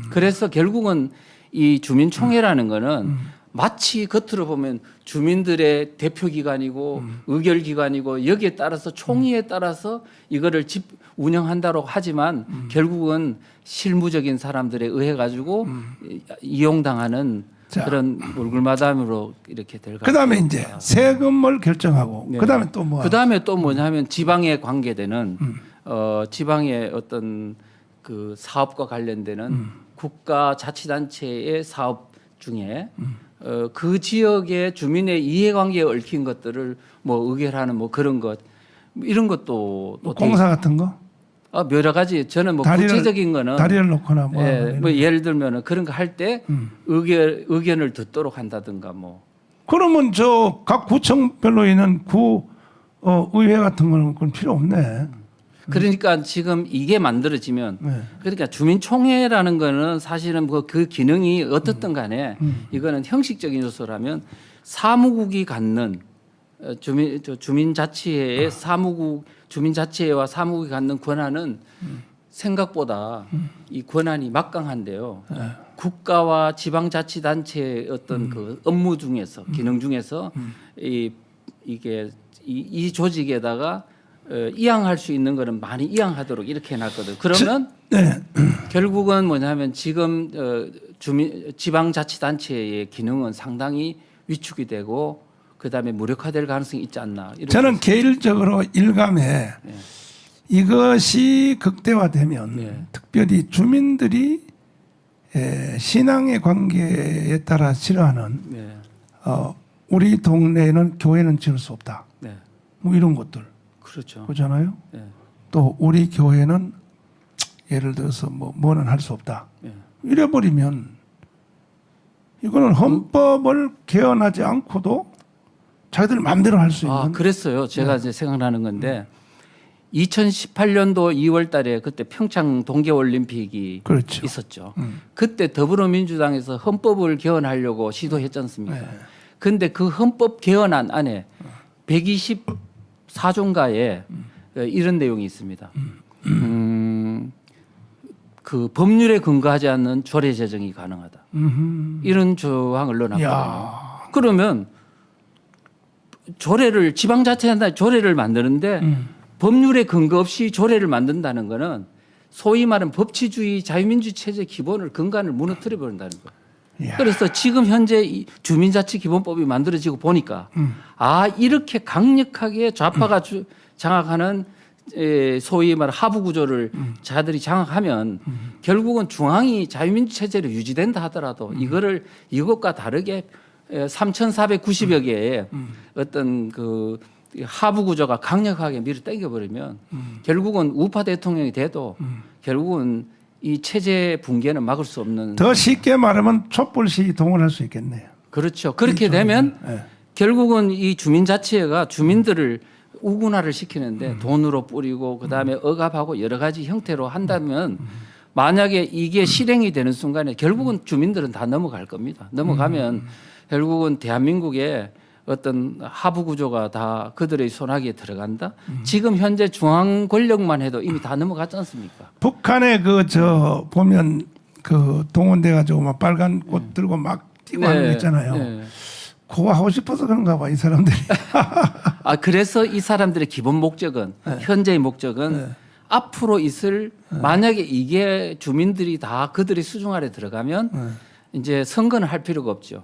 그래서 결국은 이 주민총회라는 거는 마치 겉으로 보면 주민들의 대표기관이고 의결기관이고 여기에 따라서 총의에 따라서 이거를 운영한다고 하지만 결국은 실무적인 사람들에 의해 가지고 이용당하는 그런 물굴마담으로 이렇게 될 것 같아요. 그다음에 이제 세금을 결정하고 네. 그다음에 또 뭐? 그다음에 또 뭐냐면 지방에 관계되는 지방의 어떤 그 사업과 관련되는 국가 자치단체의 사업 중에 그 지역의 주민의 이해관계에 얽힌 것들을 뭐 의결하는 뭐 그런 것 이런 것도 또 공사 같은 거? 여러 가지 저는 뭐 구체적인 거는 다리를 놓거나 뭐, 뭐 예를 들면은 그런 거 할 때 의견을 듣도록 한다든가 뭐 그러면 각 구청별로 있는 의회 같은 거는 그건 필요 없네. 그러니까 지금 이게 만들어지면 그러니까 주민총회라는 거는 사실은 그 기능이 어떻든 간에 이거는 형식적인 요소라면 사무국이 갖는 주민자치회의 주민자치회와 사무국이 갖는 권한은 생각보다 이 권한이 막강한데요. 국가와 지방자치단체의 어떤 그 업무 중에서 기능 중에서 이 조직에다가 이양할 수 있는 거는 많이 이양하도록 이렇게 해놨거든. 그러면 결국은 뭐냐면 지금 지방자치단체의 기능은 상당히 위축이 되고 그다음에 무력화될 가능성이 있지 않나. 저는 개인적으로 일감에 이것이 극대화되면 특별히 주민들이 신앙의 관계에 따라 싫어하는 우리 동네에는 교회는 지을 수 없다. 뭐 이런 것들. 그렇죠. 그렇잖아요. 또 우리 교회는 예를 들어서 뭐는 할 수 없다. 이래버리면 이거는 헌법을 개헌하지 않고도 자기들 마음대로 할 수 있는. 그랬어요. 제가 이제 생각나는 건데 2018년도 2월 달에 그때 평창 동계올림픽이 그렇죠. 있었죠. 그때 더불어민주당에서 헌법을 개헌하려고 시도했지 않습니까? 그런데 그 헌법 개헌안 안에 124조인가에 이런 내용이 있습니다. 그 법률에 근거하지 않는 조례 제정이 가능하다. 이런 조항을 넣어놨거든요. 그러면 조례를 지방자치한테 조례를 만드는데 법률에 근거 없이 조례를 만든다는 거는 소위 말하는 법치주의 자유민주주의 체제 기본을 근간을 무너뜨려 버린다는 거예요. 그래서 지금 현재 이 주민자치기본법이 만들어지고 보니까 이렇게 강력하게 좌파가 장악하는 소위 말하는 하부 구조를 자들이 장악하면 결국은 중앙이 자유민주 체제로 유지된다 하더라도 이것과 다르게 3,490여 개의 어떤 그 하부 구조가 강력하게 밀어 당겨 버리면 결국은 우파 대통령이 돼도 결국은 이 체제 붕괴는 막을 수 없는. 더 쉽게 말하면 촛불 시위 동원할 수 있겠네요. 그렇죠. 그렇게 되면 결국은 이 주민자치회가 주민들을 우군화를 시키는데 돈으로 뿌리고 그다음에 억압하고 여러 가지 형태로 한다면 만약에 이게 실행이 되는 순간에 결국은 주민들은 다 넘어갈 겁니다. 넘어가면 결국은 대한민국의 어떤 하부 구조가 다 그들의 손아귀에 들어간다. 지금 현재 중앙 권력만 해도 이미 다 넘어갔지 않습니까? 북한에 보면 그 동원돼 가지고 막 빨간 꽃 들고 막 뛰고 하는 거 있잖아요. 그거 하고 싶어서 그런가 봐, 이 사람들이. 그래서 이 사람들의 기본 목적은 현재의 목적은 앞으로 있을 만약에 이게 주민들이 다 그들의 수중 아래 들어가면 이제 선거는 할 필요가 없죠.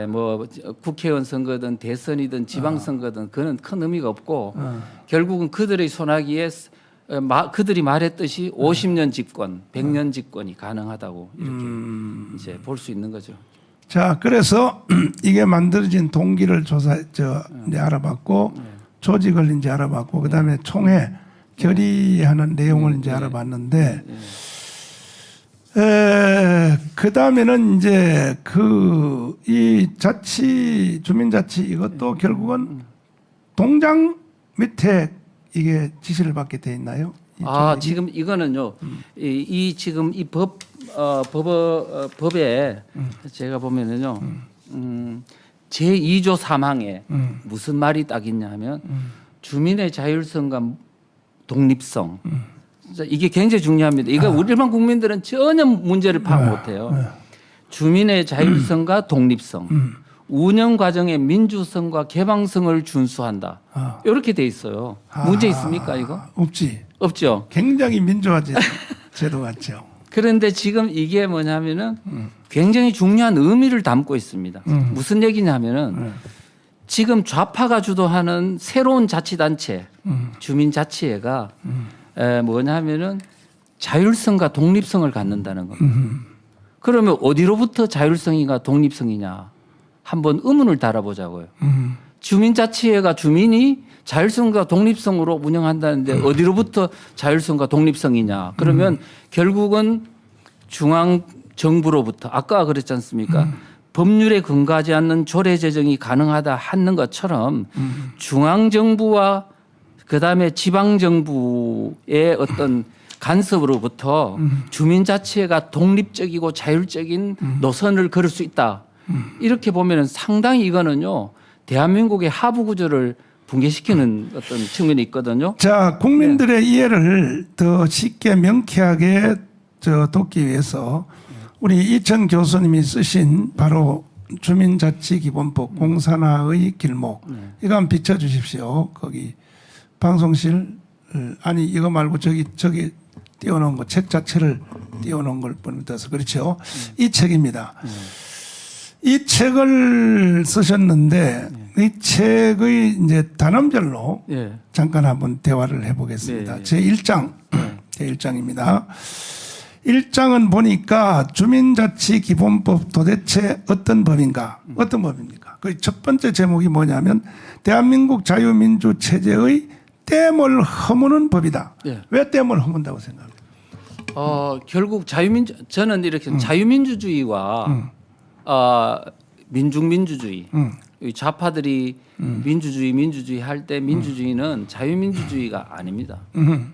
뭐 국회의원 선거든 대선이든 지방선거든 그는 큰 의미가 없고 결국은 그들의 손아귀에 그들이 말했듯이 50년 집권, 100년 집권이 가능하다고 이렇게 이제 볼 수 있는 거죠. 자, 그래서 이게 만들어진 동기를 이제 알아봤고 조직을 이제 알아봤고 그다음에 총회 결의하는 내용을 이제 알아봤는데 그다음에는 이제 이 주민자치 이것도 결국은 동장 밑에 이게 지시를 받게 돼 있나요? 지금 이거는요. 지금 이 법에 제가 보면은요. 제2조 3항에 무슨 말이 딱 있냐면 주민의 자율성과 독립성. 이게 굉장히 중요합니다. 이거 우리 일반 국민들은 전혀 문제를 파악 못해요. 주민의 자율성과 독립성, 운영 과정의 민주성과 개방성을 준수한다. 이렇게 돼 있어요. 문제 있습니까 이거? 없죠. 굉장히 민주화 제도 같죠. 그런데 지금 이게 뭐냐면은 굉장히 중요한 의미를 담고 있습니다. 무슨 얘기냐면은 지금 좌파가 주도하는 새로운 자치단체, 주민자치회가 뭐냐면은 자율성과 독립성을 갖는다는 겁니다. 그러면 어디로부터 자율성이가 독립성이냐 한번 의문을 달아보자고요. 주민자치회가 주민이 자율성과 독립성으로 운영한다는데 어디로부터 자율성과 독립성이냐 그러면 결국은 중앙정부로부터 아까 그랬지 않습니까? 법률에 근거하지 않는 조례 제정이 가능하다 하는 것처럼 중앙정부와 그다음에 지방정부의 어떤 간섭으로부터 주민자치회가 독립적이고 자율적인 노선을 걸을 수 있다. 이렇게 보면 상당히 이거는요. 대한민국의 하부 구조를 붕괴시키는 어떤 측면이 있거든요. 자, 국민들의 이해를 더 쉽게 명쾌하게 돕기 위해서 우리 이청 교수님이 쓰신 바로 주민자치기본법 공산화의 길목 이거 한번 비춰주십시오. 거기 방송실 아니 이거 말고 저기 띄워놓은 거 책 자체를 띄워놓은 걸 보면서 그렇죠. 이 책입니다. 이 책을 쓰셨는데 이 책의 이제 단원별로 예. 잠깐 한번 대화를 해보겠습니다. 네. 제1장, 제1장입니다. 1장은 보니까 주민자치기본법 도대체 어떤 법인가? 어떤 법입니까? 그 첫 번째 제목이 뭐냐면 대한민국 자유민주 체제의 댐을 허무는 법이다. 예. 왜 댐을 허문다고 생각합니까? 결국 저는 이렇게 자유민주주의와 민중민주주의 이 좌파들이 민주주의 할 때 민주주의는 자유민주주의가 아닙니다.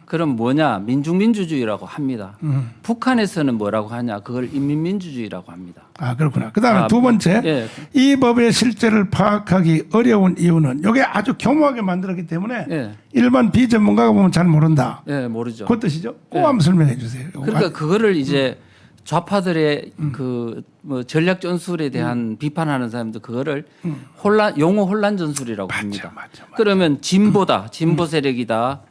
그럼 뭐냐? 민중민주주의라고 합니다. 북한에서는 뭐라고 하냐? 그걸 인민민주주의라고 합니다. 아, 그렇구나. 그 다음에 두 번째. 예. 이 법의 실제를 파악하기 어려운 이유는 이게 아주 교모하게 만들었기 때문에 예. 일반 비전문가가 보면 잘 모른다. 예, 모르죠. 그 뜻이죠? 꼭 한번 설명해 주세요. 그러니까 그거를 이제 좌파들의 뭐 전략 전술에 대한 비판하는 사람들 그거를 용어 혼란 전술이라고 합니다. 맞아. 그러면 진보 세력이다.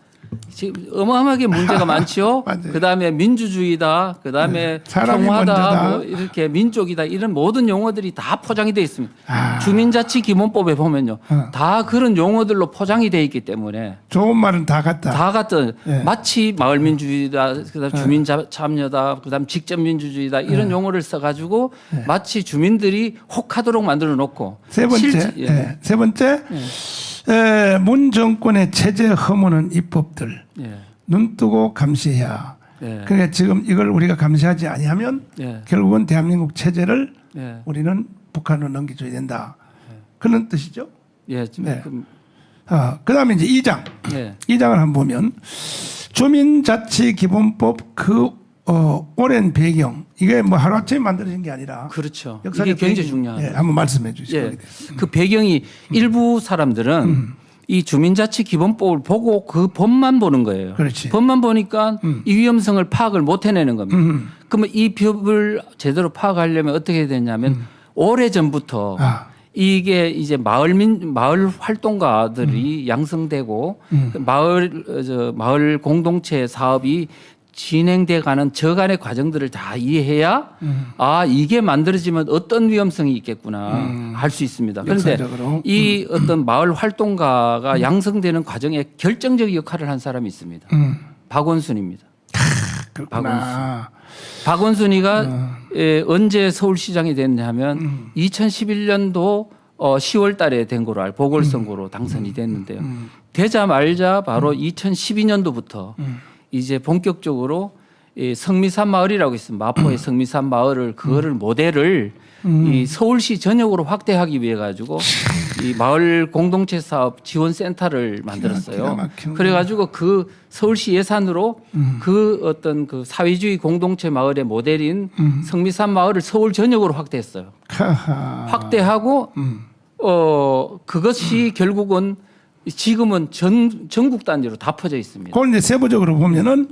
지금 어마어마하게 문제가 많죠. 그다음에 민주주의다. 그다음에 평화다. 뭐 이렇게 민족이다. 이런 모든 용어들이 다 포장이 되어 있습니다. 주민자치기본법에 보면요. 다 그런 용어들로 포장이 되어 있기 때문에 좋은 말은 다 같다. 다 같은 마치 마을민주주의다. 그다음 주민참여다. 그다음 직접민주주의다. 이런 용어를 써가지고 마치 주민들이 혹하도록 만들어 놓고 세 번째 문 정권의 체제 허무는 입법들 눈 뜨고 감시해야. 그러니까 지금 이걸 우리가 감시하지 아니하면 결국은 대한민국 체제를 우리는 북한으로 넘겨줘야 된다. 그런 뜻이죠. 그다음에 이제 2장. 2장을 한번 보면 주민자치기본법 오랜 배경 이게 뭐 하루아침에 만들어진 게 아니라 그렇죠. 역사적 이게 굉장히 중요하죠. 한번 말씀해 주시죠. 그 배경이 일부 사람들은 이 주민자치기본법을 보고 그 법만 보는 거예요. 그렇지. 법만 보니까 이 위험성을 파악을 못 해내는 겁니다. 그러면 이 법을 제대로 파악하려면 어떻게 해야 되냐면 오래 전부터 이게 이제 마을 활동가들이 양성되고 마을 공동체 사업이 진행돼 가는 저간의 과정들을 다 이해해야 이게 만들어지면 어떤 위험성이 있겠구나 할 수 있습니다. 그런데 역사적으로. 이 어떤 마을 활동가가 양성되는 과정에 결정적 역할을 한 사람이 있습니다. 박원순입니다. 그렇구나. 박원순이가 언제 서울시장이 됐냐면 2011년도 10월 달에 된 거로 보궐선거로 당선이 됐는데요. 되자 말자 바로 2012년도부터 이제 본격적으로 성미산 마을이라고 있습니다. 마포의 성미산 마을을 그거를 모델을 이 서울시 전역으로 확대하기 위해 가지고 이 마을 공동체 사업 지원 센터를 만들었어요. 그래 가지고 그 서울시 예산으로 그 어떤 그 사회주의 공동체 마을의 모델인 성미산 마을을 서울 전역으로 확대했어요. 확대하고 그것이 결국은 지금은 전국 단위로 다 퍼져 있습니다. 그걸 이제 세부적으로 보면은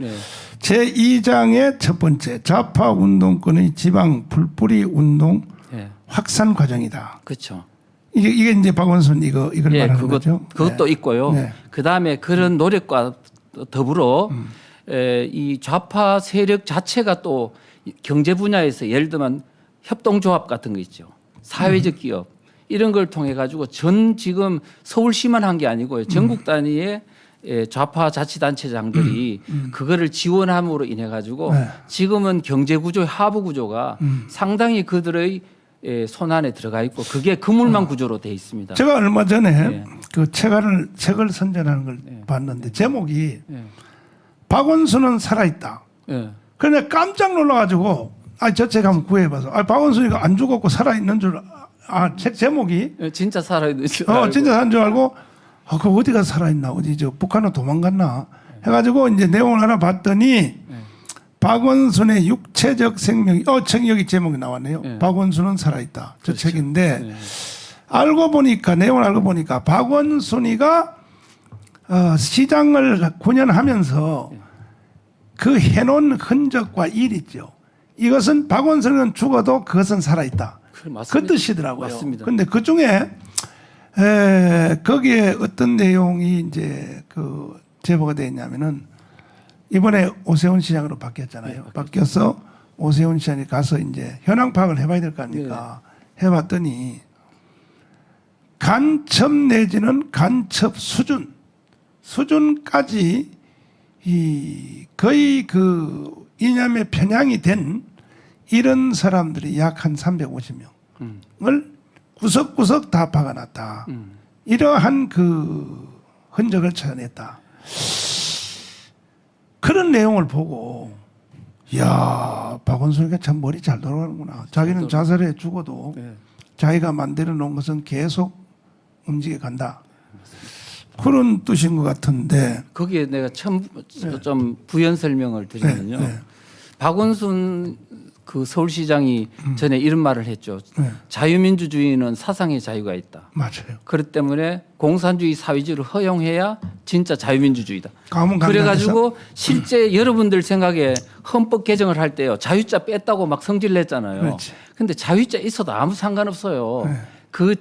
제2장의 첫 번째 좌파 운동권의 지방 불뿌리 운동 확산 과정이다. 그렇죠. 이게 이제 박원순 이걸 말하는 거죠. 그것도 있고요. 그 다음에 그런 노력과 더불어 이 좌파 세력 자체가 또 경제 분야에서 예를 들면 협동조합 같은 거 있죠. 사회적 기업. 이런 걸 통해 가지고 지금 서울시만 한 게 아니고요. 전국 단위의 좌파 자치단체장들이 그거를 지원함으로 인해 가지고 지금은 경제구조 하부 구조가 상당히 그들의 손안에 들어가 있고 그게 그물망 구조로 돼 있습니다. 제가 얼마 전에 그 책을 선전하는 걸 봤는데 제목이 박원순은 살아있다. 그런데 깜짝 놀라가지고 저 책 한번 구해봐서 박원순이가 안 죽었고 살아있는 줄 책 제목이 진짜 살아있는 줄 알고 진짜 사는 줄 알고 그 어디가 살아있나 어디 북한으로 도망갔나 해가지고 이제 내용을 하나 봤더니 박원순의 육체적 생명이 책 여기 제목이 나왔네요. 박원순은 살아있다. 저 책인데 알고 보니까 내용을 알고 보니까 박원순이가 시장을 9년 하면서 그 해놓은 흔적과 일 있죠. 이것은 박원순은 죽어도 그것은 살아있다. 그 뜻이더라고요. 맞습니다. 그런데 그 중에 거기에 어떤 내용이 이제 그 제보가 되었냐면은 이번에 오세훈 시장으로 바뀌었잖아요. 바뀌어서 오세훈 시장이 가서 이제 현황 파악을 해봐야 될 거 아닙니까? 해봤더니 간첩 내지는 간첩 수준까지 거의 그 이념에 편향이 된 이런 사람들이 약 한 350명을 구석구석 다 박아놨다. 이러한 그 흔적을 찾아냈다. 그런 내용을 보고 이야 박원순이가 참 머리 잘 돌아가는구나. 자기는 자살해 죽어도 자기가 만들어 놓은 것은 계속 움직여 간다. 그런 뜻인 것 같은데 거기에 내가 좀 부연 설명을 드리면요. 박원순 그 서울시장이 전에 이런 말을 했죠. 자유민주주의는 사상의 자유가 있다. 맞아요. 그렇기 때문에 공산주의 사회주의를 허용해야 진짜 자유민주주의다. 가문강단에서? 그래가지고 실제 여러분들 생각에 헌법 개정을 할 때요. 자유자 뺐다고 막 성질냈잖아요. 그런데 자유자 있어도 아무 상관없어요. 그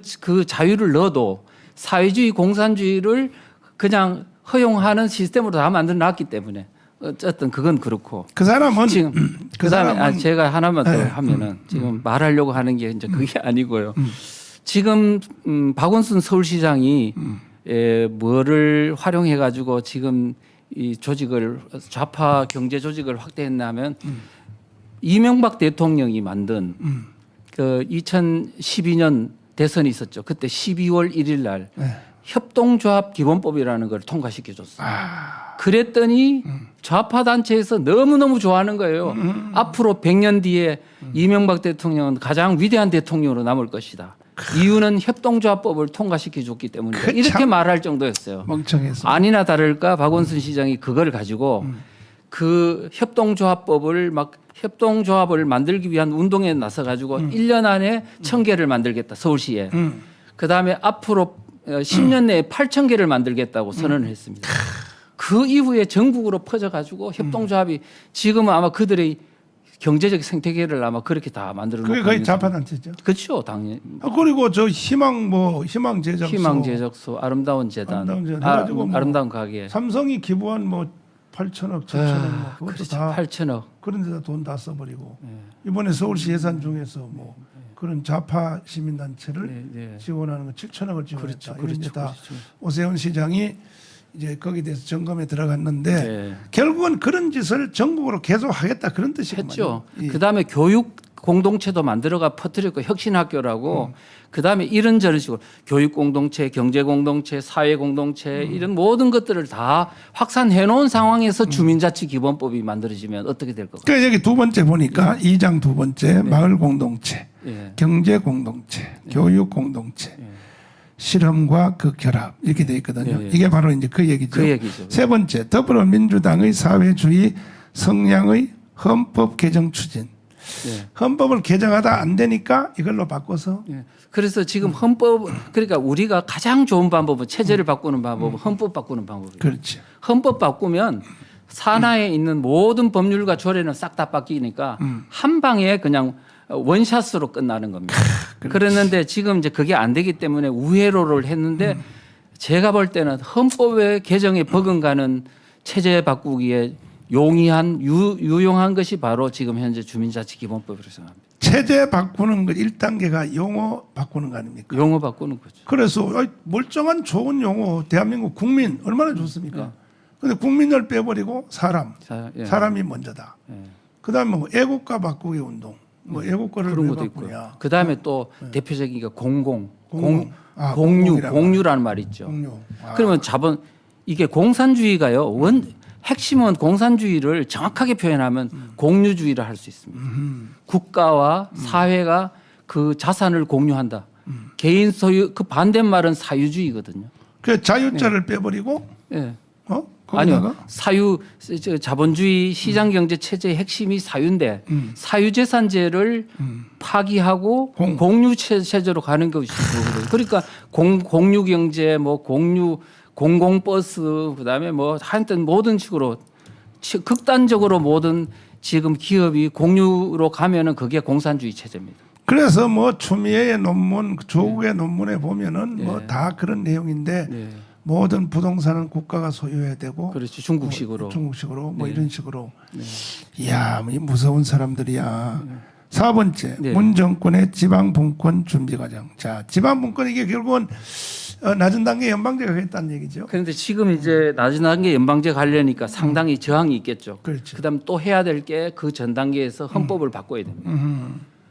자유를 넣어도 사회주의 공산주의를 그냥 허용하는 시스템으로 다 만들어 놨기 때문에 어쨌든 그건 그렇고 그 사람은 지금 그다음에 제가 하나만 더 네. 하면은 지금 말하려고 하는 게 이제 그게 아니고요. 지금 박원순 서울시장이 뭐를 활용해 가지고 지금 이 조직을 좌파 경제 조직을 확대했냐면 이명박 대통령이 만든 그 2012년 대선이 있었죠. 그때 12월 1일 날 협동조합 기본법이라는 걸 통과시켜 줬어요. 그랬더니 좌파 단체에서 너무너무 좋아하는 거예요. 앞으로 100년 뒤에 이명박 대통령은 가장 위대한 대통령으로 남을 것이다. 이유는 협동조합법을 통과시켜 줬기 때문에 이렇게 말할 정도였어요. 멍청해서. 아니나 다를까 박원순 시장이 그걸 가지고 그 협동조합을 만들기 위한 운동에 나서 가지고 1년 안에 1000개를 만들겠다. 서울시에. 그다음에 앞으로 10년 내에 8,000개를 만들겠다고 선언을 했습니다. 그 이후에 전국으로 퍼져가지고 협동조합이 지금은 아마 그들의 경제적 생태계를 아마 그렇게 다 만들어 놓고 그게 거의 좌파단체죠. 그렇죠, 당연히. 그리고 저 희망 제작소, 아름다운 재단, 해가지고 뭐 아름다운 가게. 삼성이 기부한 뭐 8천억, 7천억 뭐 그것도 그렇죠. 다 8천억. 그런 데다 돈 다 써버리고 이번에 서울시 예산 중에서 뭐 그런 좌파 시민단체를 지원하는 거 7천억을 지원했다. 이런 게 다 오세훈 시장이 이제 거기에 대해서 점검에 들어갔는데 결국은 그런 짓을 전국으로 계속 하겠다 그런 뜻이거든요. 했죠. 그다음에 교육 공동체도 만들어가 퍼뜨렸고 혁신학교라고 그다음에 이런저런 식으로 교육 공동체, 경제 공동체, 사회 공동체 이런 모든 것들을 다 확산해 놓은 상황에서 주민자치 기본법이 만들어지면 어떻게 될 것 같아요? 그러니까 여기 두 번째 보니까 2장 두 번째 마을 공동체, 경제 공동체, 교육 공동체. 실험과 그 결합 이렇게 돼 있거든요. 이게 바로 이제 그 얘기죠. 세 번째 더불어민주당의 사회주의 성향의 헌법 개정 추진. 헌법을 개정하다 안 되니까 이걸로 바꿔서. 그래서 지금 헌법 그러니까 우리가 가장 좋은 방법은 체제를 바꾸는 방법은 헌법 바꾸는 방법이에요. 그렇지. 헌법 바꾸면 산하에 있는 모든 법률과 조례는 싹 다 바뀌니까 한 방에 그냥 원샷으로 끝나는 겁니다. 그랬는데 지금 이제 그게 안 되기 때문에 우회로를 했는데 제가 볼 때는 헌법의 개정에 버금가는 체제 바꾸기에 유용한 것이 바로 지금 현재 주민자치기본법이라고 생각합니다. 체제 바꾸는 것 1단계가 용어 바꾸는 거 아닙니까? 용어 바꾸는 거죠. 그래서 멀쩡한 좋은 용어 대한민국 국민 얼마나 좋습니까? 그런데 국민을 빼버리고 사람이 먼저다. 그다음에 뭐 애국가 바꾸기 운동. 뭐 애국가를 그런 것도 있고요. 그다음에 또 대표적인 게 공유라는 말이 있죠. 그러면 이게 공산주의가요. 핵심은 공산주의를 정확하게 표현하면 공유주의를 할 수 있습니다. 국가와 사회가 그 자산을 공유한다. 개인 소유 그 반대말은 사유주의거든요. 그 자유자를 빼버리고 아니요. 사유 자본주의 시장 경제 체제의 핵심이 사유인데 사유재산제를 파기하고 공유 체제로 가는 것이 거거든요. 그러니까 공유 경제 뭐 공유 공공버스 그다음에 뭐 하여튼 모든 식으로 극단적으로 모든 지금 기업이 공유로 가면은 그게 공산주의 체제입니다. 그래서 뭐 추미애의 논문, 조국의 논문에 보면은 뭐 다 그런 내용인데 모든 부동산은 국가가 소유해야 되고, 그렇죠. 중국식으로, 중국식으로 뭐 이런 식으로. 이야, 이 무서운 사람들이야. 4번째, 문 정권의 지방분권 준비 과정. 자, 지방분권 이게 결국은 낮은 단계 연방제가 하겠다는 얘기죠. 그런데 지금 이제 낮은 단계 연방제 가려니까 상당히 저항이 있겠죠. 그렇죠. 그다음 또 해야 될 게 그 전 단계에서 헌법을 바꿔야 됩니다.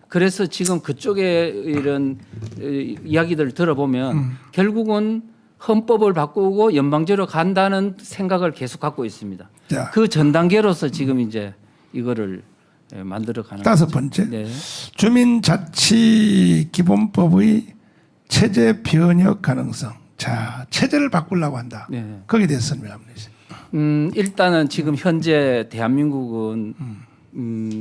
그래서 지금 그쪽에 이런 이야기들을 들어보면 결국은 헌법을 바꾸고 연방제로 간다는 생각을 계속 갖고 있습니다. 자. 그 전 단계로서 지금 이제 이거를 만들어가는 5번째, 네. 주민자치기본법의 체제 변혁 가능성. 자, 체제를 바꾸려고 한다. 네. 거기에 대해서 설명 한번 해주세요. 일단은 지금 현재 대한민국은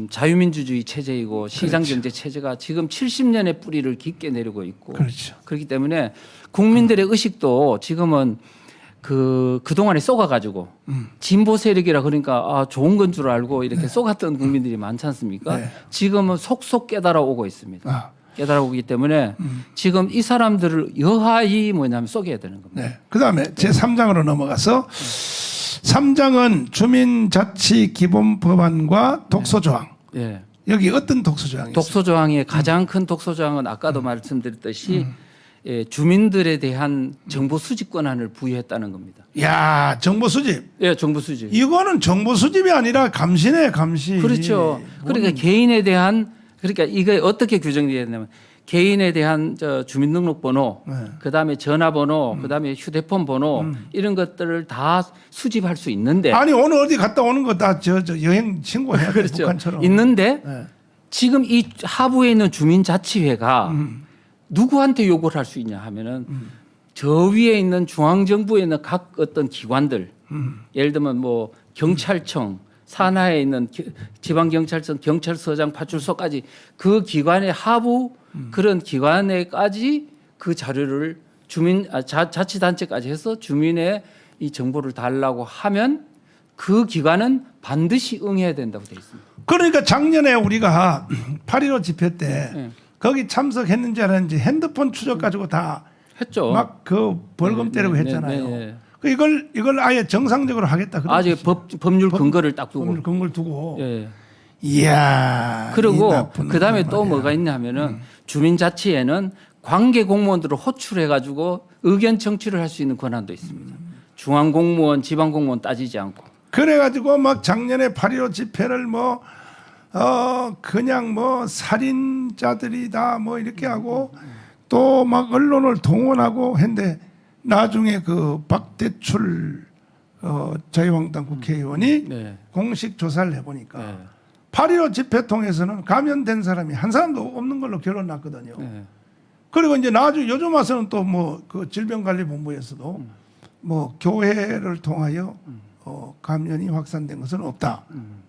자유민주주의 체제이고 시장경제 체제가 지금 70년의 뿌리를 깊게 내리고 있고 그렇죠. 그렇기 때문에 국민들의 의식도 지금은 그동안에 쏘가가지고 진보 세력이라 그러니까 좋은 건 줄 알고 이렇게 쏘갔던 국민들이 많지 않습니까? 네. 지금은 속속 깨달아오고 있습니다. 아. 깨달아오기 때문에 지금 이 사람들을 여하히 뭐냐면 쏘개야 되는 겁니다. 네. 그 다음에 제3장으로 넘어가서 3장은 주민자치기본법안과 독소조항. 예. 여기 어떤 독소조항이 있어요? 독소조항의 가장 큰 독소조항은 아까도 말씀드렸듯이 주민들에 대한 정보 수집 권한을 부여했다는 겁니다. 야, 정보 수집. 예, 정보 수집. 이거는 정보 수집이 아니라 감시네, 감시. 그렇죠. 그러니까 개인에 대한 그러니까 이게 어떻게 규정되어 있냐면 개인에 대한 주민등록번호, 그다음에 전화번호, 그다음에 휴대폰 번호 이런 것들을 다 수집할 수 있는데 아니 오늘 어디 갔다 오는 거 다 저 여행 신고해야 돼. 그렇죠. 북한처럼. 있는데 네. 지금 이 하부에 있는 주민자치회가 누구한테 요구를 할 수 있냐 하면은 저 위에 있는 중앙정부에 있는 각 어떤 기관들 예를 들면 뭐 경찰청 산하에 있는 지방경찰청, 경찰서장, 파출소까지 그 기관의 하부 그런 기관에까지 그 자료를 자치단체까지 해서 주민의 이 정보를 달라고 하면 그 기관은 반드시 응해야 된다고 되어 있습니다. 그러니까 작년에 우리가 8.15 집회 때 거기 참석했는지 안 했는지 핸드폰 추적 가지고 다 했죠. 막 그 벌금 때리고 했잖아요. 이걸 아예 정상적으로 하겠다. 아직 법률 근거를 딱 두고. 법률 근거를 두고. 예. 이야. 그리고 그 다음에 또 뭐가 있냐면은 주민자치에는 관계 공무원들을 호출해가지고 의견 청취를 할 수 있는 권한도 있습니다. 중앙 공무원, 지방 공무원 따지지 않고. 그래가지고 막 작년에 8.15 집회를 그냥 살인자들이다 이렇게 하고 또 막 언론을 동원하고 했는데 나중에 그 박대출 자유한국당 국회의원이 공식 조사를 해보니까 8.15 집회 통해서는 감염된 사람이 한 사람도 없는 걸로 결론났거든요. 그리고 이제 나중에 요즘 와서는 또 그 질병관리본부에서도 교회를 통하여 감염이 확산된 것은 없다.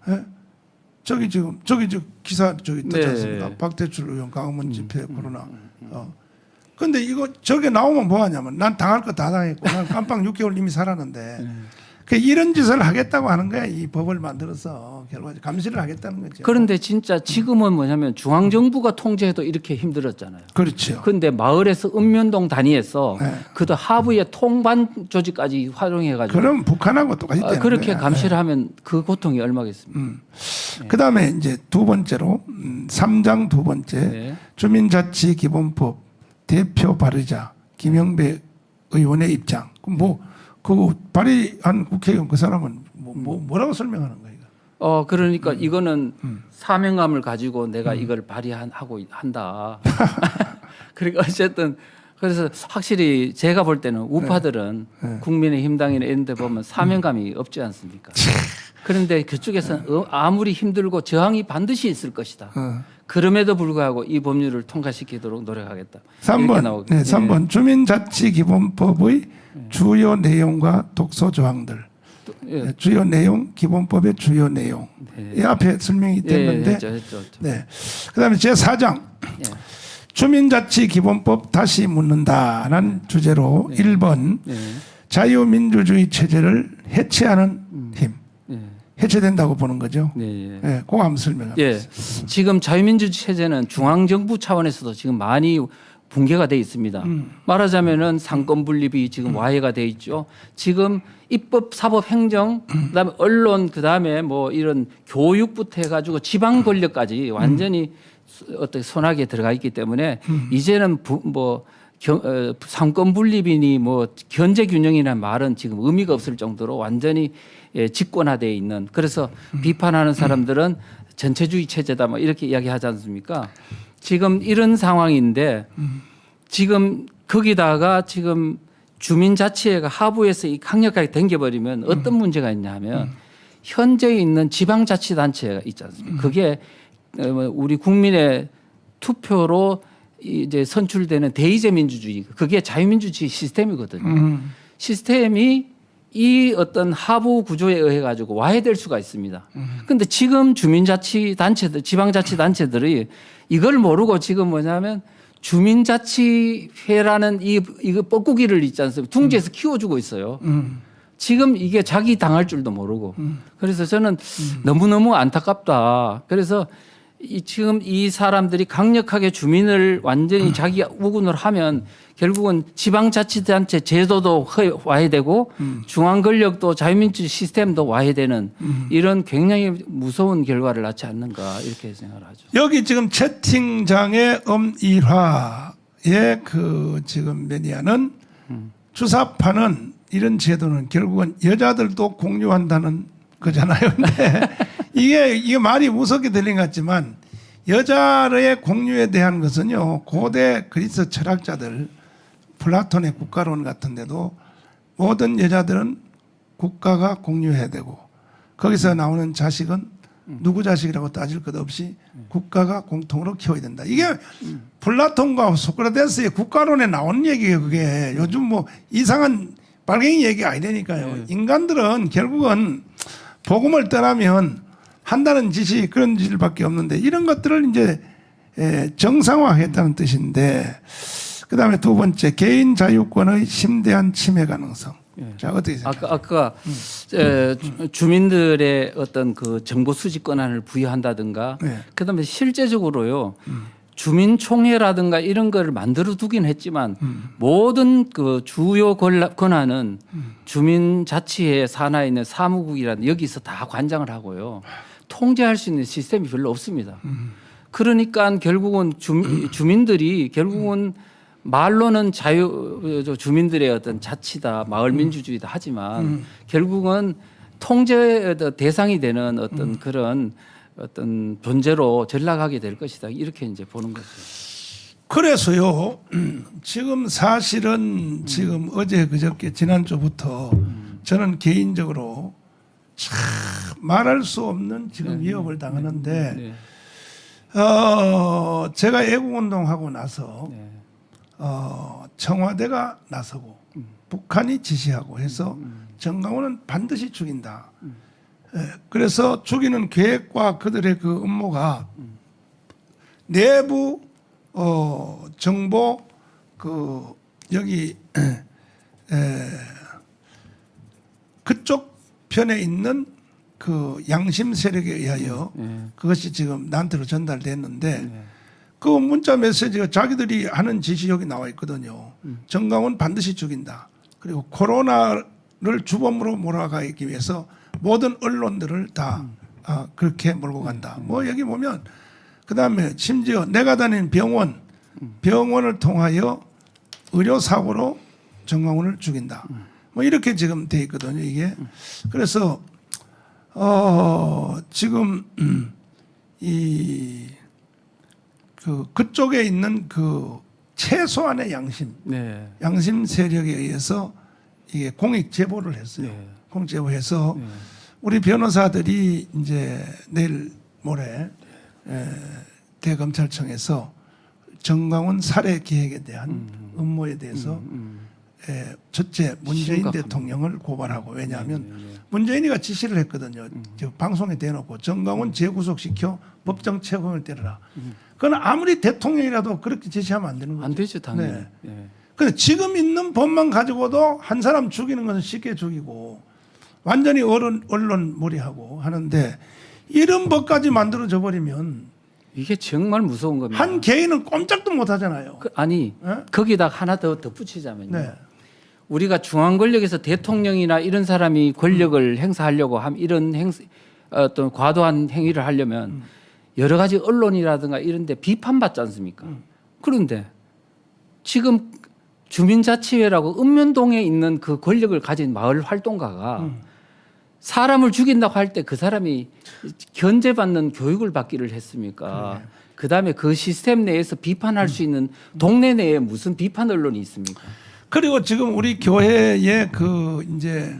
예? 저기 기사 뜨지 않습니까? 박대출 의원 강화문 집회 코로나. 근데 저게 나오면 뭐 하냐면 난 당할 거 다 당했고 난 깜빵 6개월 이미 살았는데 이런 짓을 하겠다고 하는 거야. 이 법을 만들어서 결국 감시를 하겠다는 거죠. 그런데 진짜 지금은 뭐냐면 중앙정부가 통제해도 이렇게 힘들었잖아요. 그렇죠. 그런데 마을에서 읍면동 단위에서 그도 하부의 통반 조직까지 활용해가지고 그럼 북한하고 똑같이 되는 그렇게 거야. 감시를 하면 그 고통이 얼마겠습니까? 그다음에 이제 두 번째로 3장 두 번째 주민자치기본법 대표 발의자 김영배 의원의 입장. 그 발의한 국회의원 그 사람은 뭐라고 설명하는 거예요? 그러니까 이거는 사명감을 가지고 내가 이걸 발의하고 한다. 그러니까 어쨌든 그래서 확실히 제가 볼 때는 우파들은 국민의힘당이나 이런 데 보면 사명감이 없지 않습니까? 그런데 그쪽에서는 아무리 힘들고 저항이 반드시 있을 것이다. 그럼에도 불구하고 이 법률을 통과시키도록 노력하겠다. 3번 주민자치기본법의 주요 내용과 독소 조항들. 예. 주요 내용, 기본법의 주요 내용. 네. 이 앞에 설명이 됐는데. 했죠. 네. 그다음에 제4장 예. 주민자치기본법 다시 묻는다는 주제로 1번 예. 자유민주주의 체제를 해체하는 힘. 예. 해체된다고 보는 거죠. 네. 예. 네, 그거 한번 설명합니다. 예. 지금 자유민주주의 체제는 중앙정부 차원에서도 지금 많이 붕괴가 돼 있습니다. 말하자면은 상권 분립이 지금 와해가 돼 있죠. 지금 입법, 사법, 행정, 그다음에 언론, 그다음에 뭐 이런 교육부터 해가지고 지방 권력까지 완전히 어떻게 손아귀에 들어가 있기 때문에 이제는 상권 분립이니 뭐 견제 균형이라는 말은 지금 의미가 없을 정도로 완전히 집권화되어 있는, 그래서 비판하는 사람들은 전체주의 체제다 뭐 이렇게 이야기하지 않습니까? 지금 이런 상황인데 지금 거기다가 지금 주민자치회가 하부에서 강력하게 당겨버리면 어떤 문제가 있냐 하면 현재 있는 지방자치단체가 있지 않습니까? 그게 우리 국민의 투표로 이제 선출되는 대의제 민주주의, 그게 자유민주주의 시스템이거든요. 시스템이 이 어떤 하부 구조에 의해 가지고 와해될 수가 있습니다. 그런데 지금 주민자치단체들, 지방자치단체들이 이걸 모르고 지금 뭐냐면 주민자치회라는 이거 뻐꾸기를 있지 않습니까? 둥지에서 키워주고 있어요. 지금 이게 자기 당할 줄도 모르고. 그래서 저는 너무너무 안타깝다. 그래서 지금 이 사람들이 강력하게 주민을 완전히 자기 우군을 하면 결국은 지방자치단체 제도도 와해되고 중앙 권력도 자유민주 시스템도 와해되는 이런 굉장히 무서운 결과를 낳지 않는가 이렇게 생각을 하죠. 여기 지금 채팅장의 엄일화의 그 지금 매니아는 주사파는 이런 제도는 결국은 여자들도 공유한다는 거잖아요. 근데 이게 말이 무섭게 들린 것 같지만 여자의 공유에 대한 것은요, 고대 그리스 철학자들 플라톤의 국가론 같은 데도 모든 여자들은 국가가 공유해야 되고 거기서 나오는 자식은 누구 자식이라고 따질 것 없이 국가가 공통으로 키워야 된다. 이게 플라톤과 소크라테스의 국가론에 나오는 얘기예요. 그게 요즘 뭐 이상한 빨갱이 얘기 아니라니까요. 인간들은 결국은 복음을 떠나면 한다는 짓이 그런 짓밖에 없는데 이런 것들을 이제 정상화했다는 뜻인데, 그다음에 두 번째 개인 자유권의 심대한 침해 가능성. 자, 어떻게 생각하세요? 아까 주민들의 어떤 그 정보 수집 권한을 부여한다든가, 그다음에 실제적으로요. 주민총회라든가 이런 거를 만들어 두긴 했지만 모든 그 주요 권한은 주민자치회 산하에 있는 사무국이라는 여기서 다 관장을 하고요. 통제할 수 있는 시스템이 별로 없습니다. 그러니까 결국은 주민들이 결국은 말로는 주민들의 어떤 자치다, 마을 민주주의다 하지만 결국은 통제의 대상이 되는 어떤 그런 어떤 존재로 전락하게 될 것이다. 이렇게 이제 보는 거죠. 그래서요, 지금 사실은 지금 어제 그저께 지난주부터 저는 개인적으로 참 말할 수 없는 지금 위협을 당하는데, 제가 애국운동하고 나서 청와대가 나서고 북한이 지시하고 해서 정강훈은 반드시 죽인다. 그래서 죽이는 계획과 그들의 그 음모가 내부 정보 그 여기 그쪽 편에 있는 그 양심 세력에 의하여 그것이 지금 나한테로 전달됐는데 그 문자 메시지가 자기들이 하는 지시 여기 나와 있거든요. 정강훈 반드시 죽인다. 그리고 코로나를 주범으로 몰아가기 위해서 모든 언론들을 다 그렇게 몰고 간다. 뭐 여기 보면 그다음에 심지어 내가 다니는 병원을 통하여 의료사고로 정강훈을 죽인다. 뭐 이렇게 지금 돼 있거든요. 이게. 그래서 지금 그쪽에 있는 그 최소한의 양심 세력에 의해서 이게 공익 제보를 했어요. 공익 제보해서 우리 변호사들이 이제 내일 모레 대검찰청에서 정강훈 살해 계획에 대한 음모에 대해서 첫째 문재인 심각합니다. 대통령을 고발하고 왜냐하면 문재인이가 지시를 했거든요. 저 방송에 대놓고 정강훈 재구속시켜 법정 채용을 때려라. 그건 아무리 대통령이라도 그렇게 지시하면 안 되는 거죠. 안 되죠, 당연히. 네. 예. 근데 지금 있는 법만 가지고도 한 사람 죽이는 것은 쉽게 죽이고 완전히 언론 몰이하고 하는데 이런 법까지 만들어져 버리면 이게 정말 무서운 겁니다. 한 개인은 꼼짝도 못 하잖아요. 아니 예? 거기다 하나 더 덧붙이자면요. 네. 우리가 중앙 권력에서 대통령이나 이런 사람이 권력을 행사하려고 함 이런 어떤 과도한 행위를 하려면 여러 가지 언론이라든가 이런 데 비판받지 않습니까? 그런데 지금 주민자치회라고 읍면동에 있는 그 권력을 가진 마을 활동가가 사람을 죽인다고 할 때 그 사람이 견제받는 교육을 받기를 했습니까? 그다음에 그 시스템 내에서 비판할 수 있는 동네 내에 무슨 비판 언론이 있습니까? 그리고 지금 우리 교회에 이제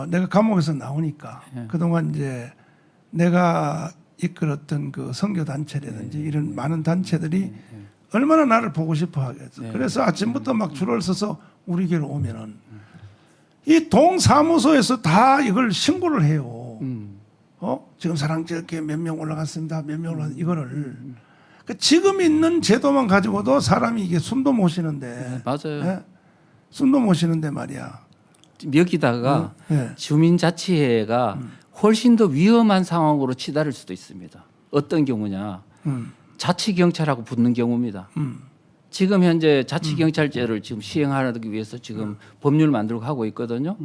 내가 감옥에서 나오니까 그동안 이제 내가 이끌었던 그 선교 단체라든지 이런 많은 단체들이 얼마나 나를 보고 싶어 하겠어. 그래서 아침부터 막 줄을 서서 우리 교회로 오면은 이 동사무소에서 다 이걸 신고를 해요. 지금 사랑제일교회 몇 명 올라갔습니다. 몇 명 올라갔 이거를. 그 지금 있는 제도만 가지고도 사람이 이게 숨도 못 쉬는데. 맞아요. 예? 숨도 못 쉬는데 말이야. 여기다가 주민자치회가 훨씬 더 위험한 상황으로 치달을 수도 있습니다. 어떤 경우냐. 자치경찰하고 붙는 경우입니다. 지금 현재 자치경찰제를 지금 시행하기 위해서 지금 법률 만들고 하고 있거든요.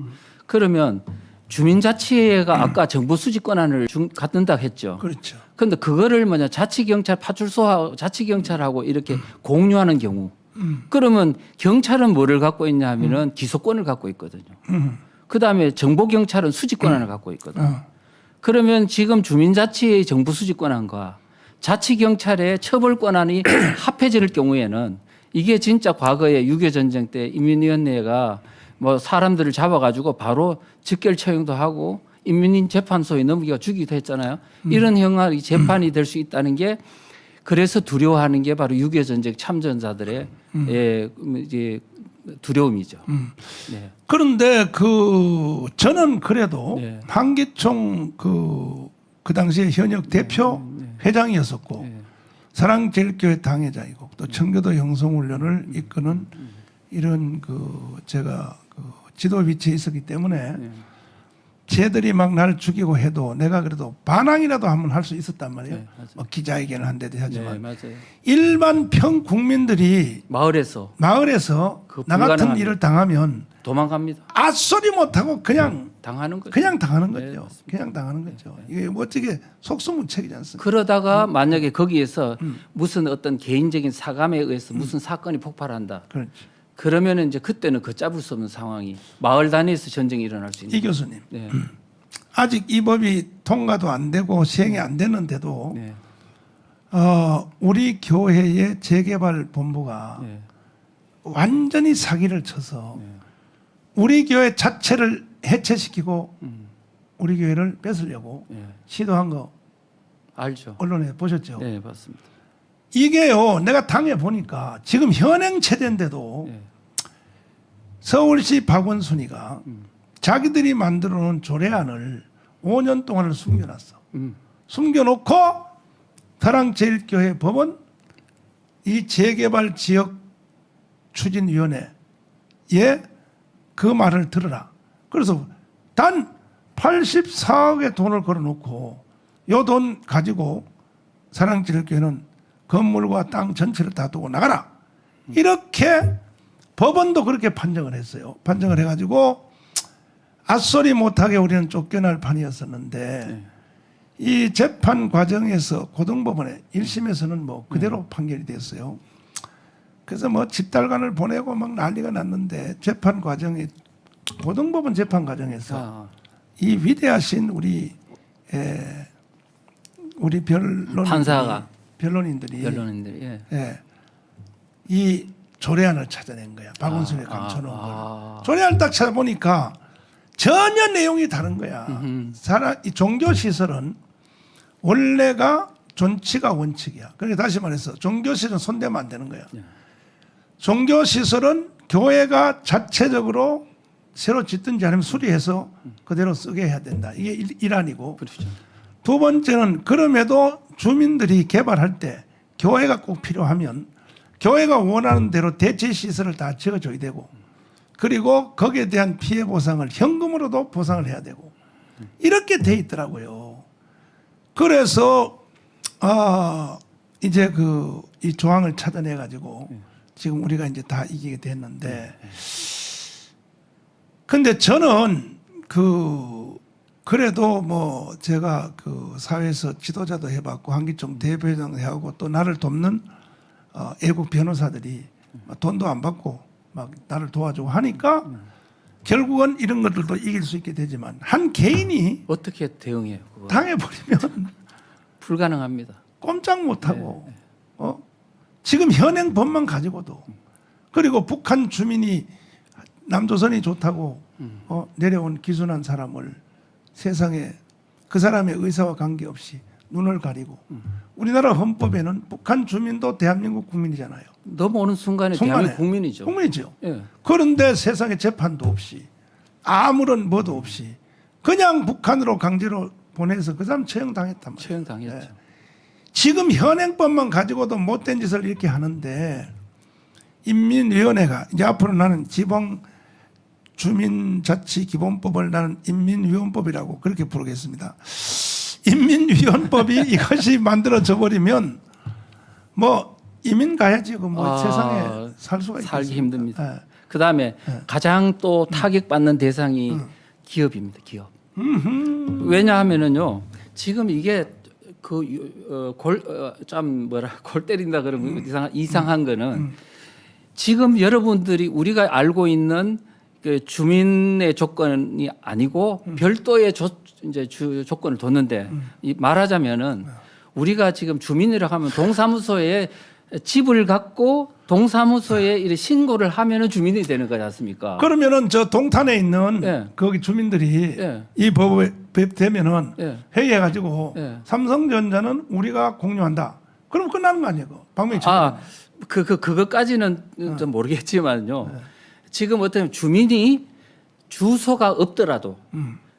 그러면 주민자치회가 아까 정보 수집 권한을 갖는다 했죠. 그렇죠. 그런데 그거를 자치경찰 파출소하고 자치경찰하고 이렇게 공유하는 경우 그러면 경찰은 뭐를 갖고 있냐 하면은 기소권을 갖고 있거든요. 그다음에 정보경찰은 수집권한을 갖고 있거든요. 그러면 지금 주민자치회의 정보 수집권한과 자치경찰의 처벌 권한이 합해질 경우에는 이게 진짜 과거에 6.25 전쟁 때 인민위원회가 뭐 사람들을 잡아가지고 바로 직결 처형도 하고 인민재판소에 넘기가 주기도 했잖아요. 이런 형의 재판이 될 수 있다는 게 그래서 두려워하는 게 바로 6.25 전쟁 참전자들의 이제 두려움이죠. 네. 그런데 저는 그래도 네. 한기총 그 당시에 현역 대표 회장이었었고 사랑제일교회 당회장이고 또 청교도 형성훈련을 이끄는 이런 제가 지도 위치에 있었기 때문에 쟤들이 막 나를 죽이고 해도 내가 그래도 반항이라도 한번 할 수 있었단 말이에요. 네, 뭐 기자회견을 한 데도 하지만 네, 맞아요. 일반 평 국민들이 마을에서 나 같은 일을 당하면 도망갑니다. 아소리 못하고 그냥 당하는 거죠. 그냥 당하는 거죠. 네, 그냥 당하는 거죠. 이게 뭐 어떻게 속수무책이지 않습니까? 그러다가 만약에 거기에서 무슨 어떤 개인적인 사감에 의해서 무슨 사건이 폭발한다. 그렇죠. 그러면 이제 그때는 걷잡을 수 없는 상황이 마을 단위에서 전쟁이 일어날 수 있는. 이 교수님 네. 아직 이 법이 통과도 안 되고 시행이 안 됐는데도 네. 우리 교회의 재개발 본부가 네. 완전히 사기를 쳐서 우리 교회 자체를 해체시키고 우리 교회를 뺏으려고 시도한 거 알죠. 언론에 보셨죠? 네, 맞습니다. 이게요, 내가 당해 보니까 지금 현행 체제인데도 네. 서울시 박원순이가 자기들이 만들어 놓은 조례안을 5년 동안을 숨겨놨어. 숨겨놓고 사랑제일교회 법원 이 재개발 지역 추진위원회에 그 말을 들으라. 그래서 단 84억의 돈을 걸어놓고 이 돈 가지고 사랑제일교회는 건물과 땅 전체를 다 두고 나가라. 이렇게 법원도 그렇게 판정을 했어요. 판정을 해가지고 앗소리 못하게 우리는 쫓겨날 판이었었는데 이 재판 과정에서 고등법원에 1심에서는 뭐 그대로 판결이 됐어요. 그래서 뭐 집달관을 보내고 막 난리가 났는데 재판 과정에 고등법원 재판 과정에서 이 위대하신 우리 판사가 변론인들이 예. 이 조례안을 찾아낸 거야. 박원순이 감춰놓은 걸. 조례안을 딱 찾아보니까 전혀 내용이 다른 거야. 이 종교시설은 원래가 존치가 원칙이야. 그러니까 다시 말해서 종교시설은 손대면 안 되는 거야. 종교시설은 교회가 자체적으로 새로 짓든지 아니면 수리해서 그대로 쓰게 해야 된다. 이게 일환이고. 그렇죠. 두 번째는 그럼에도 주민들이 개발할 때 교회가 꼭 필요하면 교회가 원하는 대로 대체 시설을 다 지어줘야 되고 그리고 거기에 대한 피해 보상을 현금으로도 보상을 해야 되고 이렇게 돼 있더라고요. 그래서 이제 이 조항을 찾아내 가지고 지금 우리가 이제 다 이기게 됐는데 근데 저는 그래도 뭐 제가 사회에서 지도자도 해봤고 한기총 대표장도 해하고 또 나를 돕는 애국 변호사들이 돈도 안 받고 막 나를 도와주고 하니까 결국은 이런 것들도 이길 수 있게 되지만 한 개인이 어떻게 대응해요? 그거? 당해버리면 불가능합니다. 꼼짝 못하고 지금 현행 법만 가지고도 그리고 북한 주민이 남조선이 좋다고 내려온 기순한 사람을 세상에 그 사람의 의사와 관계없이 눈을 가리고 우리나라 헌법에는 북한 주민도 대한민국 국민이잖아요. 넘어오는 순간에 대한민국 국민이죠. 국민이죠. 예. 그런데 세상에 재판도 없이 아무런 뭐도 없이 그냥 북한으로 강제로 보내서 그 사람 처형당했단 말이에요. 처형당했죠. 예. 지금 현행법만 가지고도 못된 짓을 이렇게 하는데 인민위원회가 이제 앞으로 나는 지방 주민자치기본법을 나는 인민위원법이라고 그렇게 부르겠습니다. 인민위원법이 이것이 만들어져 버리면 뭐 이민 가야지 뭐 세상에 살 수가 있겠습니까? 살기 힘듭니다. 예. 그다음에 가장 또 타격받는 대상이 기업입니다. 기업. 왜냐하면은요 지금 이게 골 때린다 그러면 이상한 거는 지금 여러분들이 우리가 알고 있는 그 주민의 조건이 아니고 별도의 조건을 뒀는데 말하자면은 우리가 지금 주민이라고 하면 동사무소에 집을 갖고 동사무소에 이렇게 신고를 하면은 주민이 되는 거지 않습니까? 그러면은 저 동탄에 있는 예. 거기 주민들이 예. 이 법에 되면은 예. 회의해가지고 예. 삼성전자는 우리가 공유한다. 그럼 끝나는 거 아니에요? 박명희처럼. 그것까지는 좀 모르겠지만요. 지금 어떤 주민이 주소가 없더라도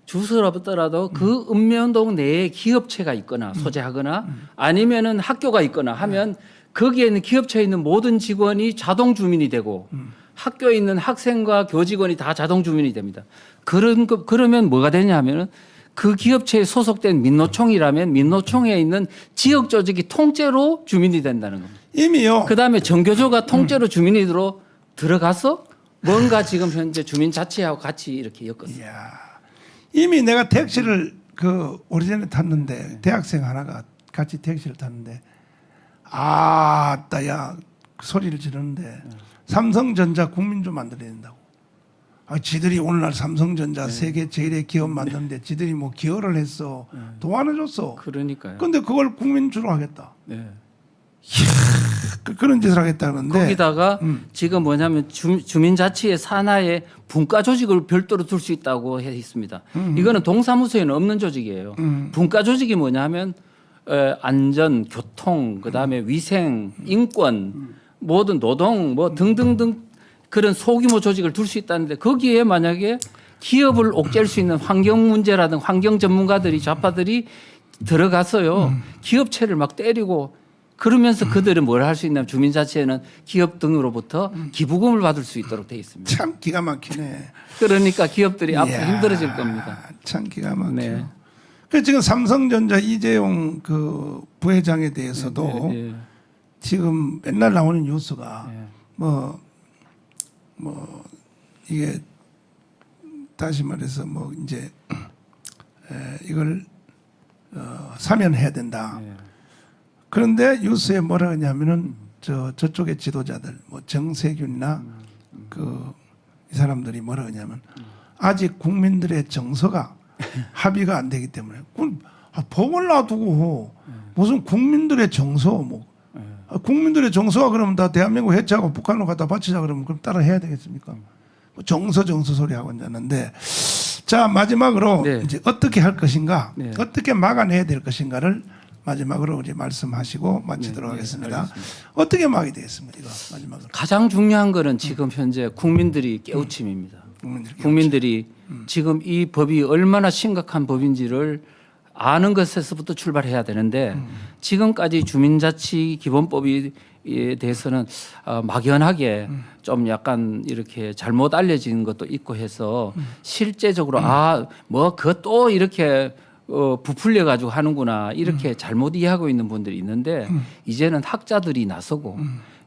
주소가 없더라도 그 읍면동 내에 기업체가 있거나 소재하거나 아니면은 학교가 있거나 하면 거기에 있는 기업체에 있는 모든 직원이 자동 주민이 되고 학교에 있는 학생과 교직원이 다 자동 주민이 됩니다. 그러면 뭐가 되냐면은 그 기업체에 소속된 민노총이라면 민노총에 있는 지역 조직이 통째로 주민이 된다는 겁니다. 이미요. 그다음에 정교조가 통째로 주민으로 들어가서 뭔가 지금 현재 주민자치하고 같이 이렇게 엮었어요. 이야, 이미 내가 택시를 오래전에 탔는데 대학생 하나가 같이 택시를 탔는데 아따야 소리를 지르는데 삼성전자 국민주 만들어야 된다고. 지들이 오늘날 삼성전자 세계 제일의 기업 만드는데 지들이 뭐 기여를 했어. 도안을 줬어. 그러니까요. 근데 그걸 국민주로 하겠다. 네. 그런 짓을 하겠다 그러는데 거기다가 지금 뭐냐면 주민자치의 산하에 분과 조직을 별도로 둘 수 있다고 해 있습니다. 이거는 동사무소에는 없는 조직이에요. 분과 조직이 뭐냐면 안전, 교통, 그다음에 위생, 인권, 모든 노동 뭐 등등등 그런 소규모 조직을 둘 수 있다는데 거기에 만약에 기업을 옥죄할 수 있는 환경 문제라든 환경 전문가들이 좌파들이 들어가서요 기업체를 막 때리고 그러면서 그들은 뭘 할 수 있냐면 주민자치에는 기업 등으로부터 기부금을 받을 수 있도록 돼 있습니다. 참 기가 막히네. 그러니까 기업들이 앞으로 이야, 힘들어질 겁니다. 참 기가 막혀. 네. 그 지금 삼성전자 이재용 그 부회장에 대해서도 네. 지금 맨날 나오는 뉴스가 네. 뭐 이게 다시 말해서 뭐 이제 이걸 사면해야 된다. 네. 그런데 뉴스에 뭐라 하냐면은 저쪽의 지도자들 뭐 정세균이나 이 사람들이 뭐라 하냐면 아직 국민들의 정서가 합의가 안 되기 때문에 법을 놔두고 무슨 국민들의 정서 뭐 국민들의 정서가 그러면 다 대한민국 해체하고 북한으로 갖다 바치자 그러면 그럼 따라 해야 되겠습니까? 정서 소리 하고 있는데 자 마지막으로 네. 이제 어떻게 할 것인가 네. 어떻게 막아내야 될 것인가를 마지막으로 우리 말씀하시고 마치도록 네, 하겠습니다. 알겠습니다. 어떻게 막이 되겠습니까? 이거 마지막으로. 가장 중요한 거는 지금 현재 국민들이 깨우침입니다. 국민들이 지금 이 법이 얼마나 심각한 법인지를 아는 것에서부터 출발해야 되는데 지금까지 주민자치기본법에 대해서는 막연하게 좀 약간 이렇게 잘못 알려진 것도 있고 해서 실제적으로 뭐 그것도 이렇게 부풀려 가지고 하는구나 이렇게 잘못 이해하고 있는 분들이 있는데 이제는 학자들이 나서고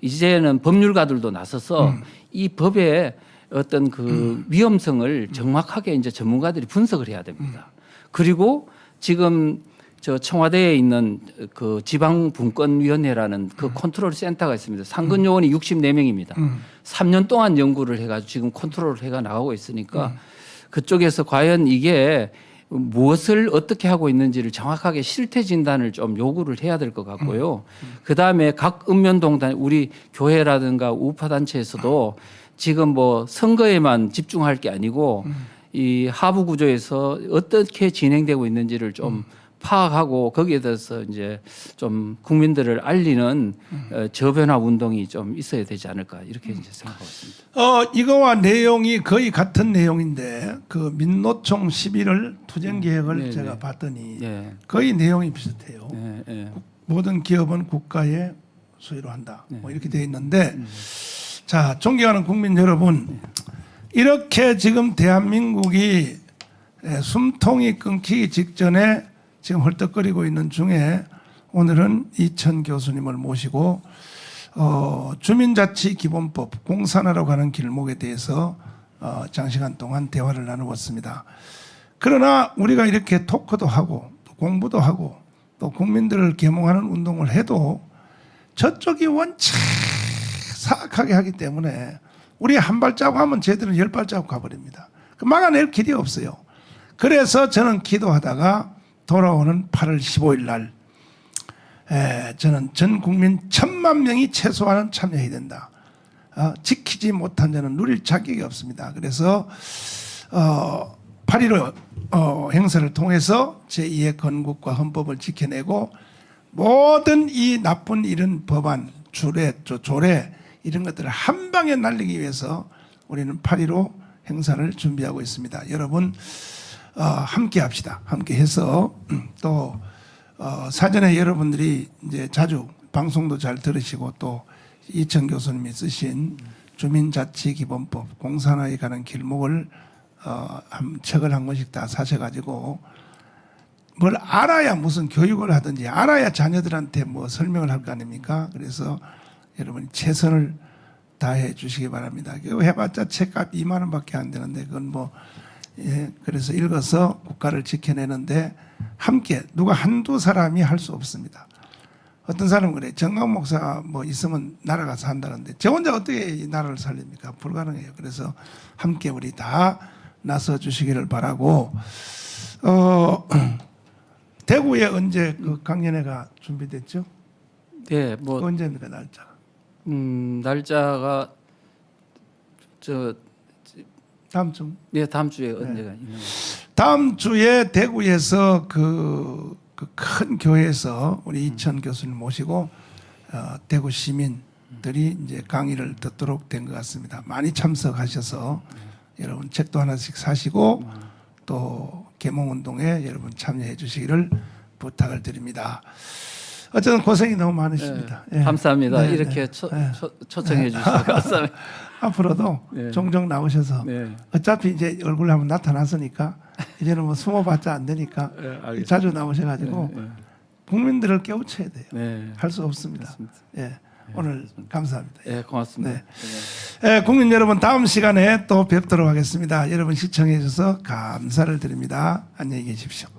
이제는 법률가들도 나서서 이 법의 어떤 그 위험성을 정확하게 이제 전문가들이 분석을 해야 됩니다. 그리고 지금 저 청와대에 있는 그 지방분권위원회라는 그 컨트롤 센터가 있습니다. 상근 요원이 64명입니다. 3년 동안 연구를 해가지고 지금 컨트롤을 해가 나가고 있으니까 그쪽에서 과연 이게 무엇을 어떻게 하고 있는지를 정확하게 실태 진단을 좀 요구를 해야 될 것 같고요. 그 다음에 각 읍면동단 우리 교회라든가 우파 단체에서도 지금 뭐 선거에만 집중할 게 아니고 이 하부 구조에서 어떻게 진행되고 있는지를 좀 파악하고 거기에 대해서 이제 좀 국민들을 알리는 저변화 운동이 좀 있어야 되지 않을까 이렇게 이제 생각하고 있습니다. 이거와 내용이 거의 같은 내용인데 그 민노총 11월 투쟁 계획을 네, 제가 네. 봤더니 네. 거의 내용이 비슷해요. 네, 네. 모든 기업은 국가의 소유로 한다. 뭐 이렇게 되어 있는데 자, 존경하는 국민 여러분, 이렇게 지금 대한민국이 숨통이 끊기기 직전에 지금 헐떡거리고 있는 중에 오늘은 이천 교수님을 모시고 주민자치기본법 공산화라고 하는 길목에 대해서 장시간 동안 대화를 나누었습니다. 그러나 우리가 이렇게 토크도 하고 또 공부도 하고 또 국민들을 계몽하는 운동을 해도 저쪽이 원체 사악하게 하기 때문에 우리 한 발자국 하면 쟤들은 10발자국 가버립니다. 막아낼 길이 없어요. 그래서 저는 기도하다가 돌아오는 8월 15일 날 저는 전 국민 1000만 명이 최소한은 참여해야 된다. 지키지 못한 자는 누릴 자격이 없습니다. 그래서 8.15 행사를 통해서 제2의 건국과 헌법을 지켜내고 모든 이 나쁜 이런 법안, 조례 이런 것들을 한 방에 날리기 위해서 우리는 8.15 행사를 준비하고 있습니다. 여러분 함께 합시다. 함께 해서 또 사전에 여러분들이 이제 자주 방송도 잘 들으시고 또 이천 교수님이 쓰신 주민자치기본법 공산화에 가는 길목을 책을 한 권씩 다 사셔가지고 뭘 알아야 무슨 교육을 하든지 알아야 자녀들한테 뭐 설명을 할 거 아닙니까? 그래서 여러분이 최선을 다해 주시기 바랍니다. 그거 해봤자 책값 2만 원밖에 안 되는데 그건 뭐 그래서 읽어서 국가를 지켜내는데 함께 누가 한두 사람이 할 수 없습니다. 어떤 사람은 그래. 정강 목사 뭐 있으면 나라가 산다는데 저 혼자 어떻게 이 나라를 살립니까? 불가능해요. 그래서 함께 우리 다 나서 주시기를 바라고 대구에 언제 그 강연회가 준비됐죠? 네, 뭐 언제입니까 날짜가? 날짜가 다음 주. 네, 다음 주에 언제가 있는 거. 다음 주에 대구에서 그 큰 교회에서 우리 이천 교수님 모시고 대구 시민들이 이제 강의를 듣도록 된 것 같습니다. 많이 참석하셔서 여러분 책도 하나씩 사시고 또 계몽운동에 여러분 참여해 주시기를 부탁을 드립니다. 어쨌든 고생이 너무 많으십니다. 네, 감사합니다. 네, 이렇게 네. 초청해 주셔서 감사합니다. 앞으로도 네. 종종 나오셔서 네. 어차피 이제 얼굴 한번 나타났으니까 이제는 뭐 숨어봤자 안 되니까 알겠습니다. 자주 나오셔가지고 네, 네. 국민들을 깨우쳐야 돼요. 네. 할 수 없습니다. 맞습니다. 예, 오늘 감사합니다. 네, 고맙습니다. 네. 국민 여러분 다음 시간에 또 뵙도록 하겠습니다. 여러분 시청해 주셔서 감사를 드립니다. 안녕히 계십시오.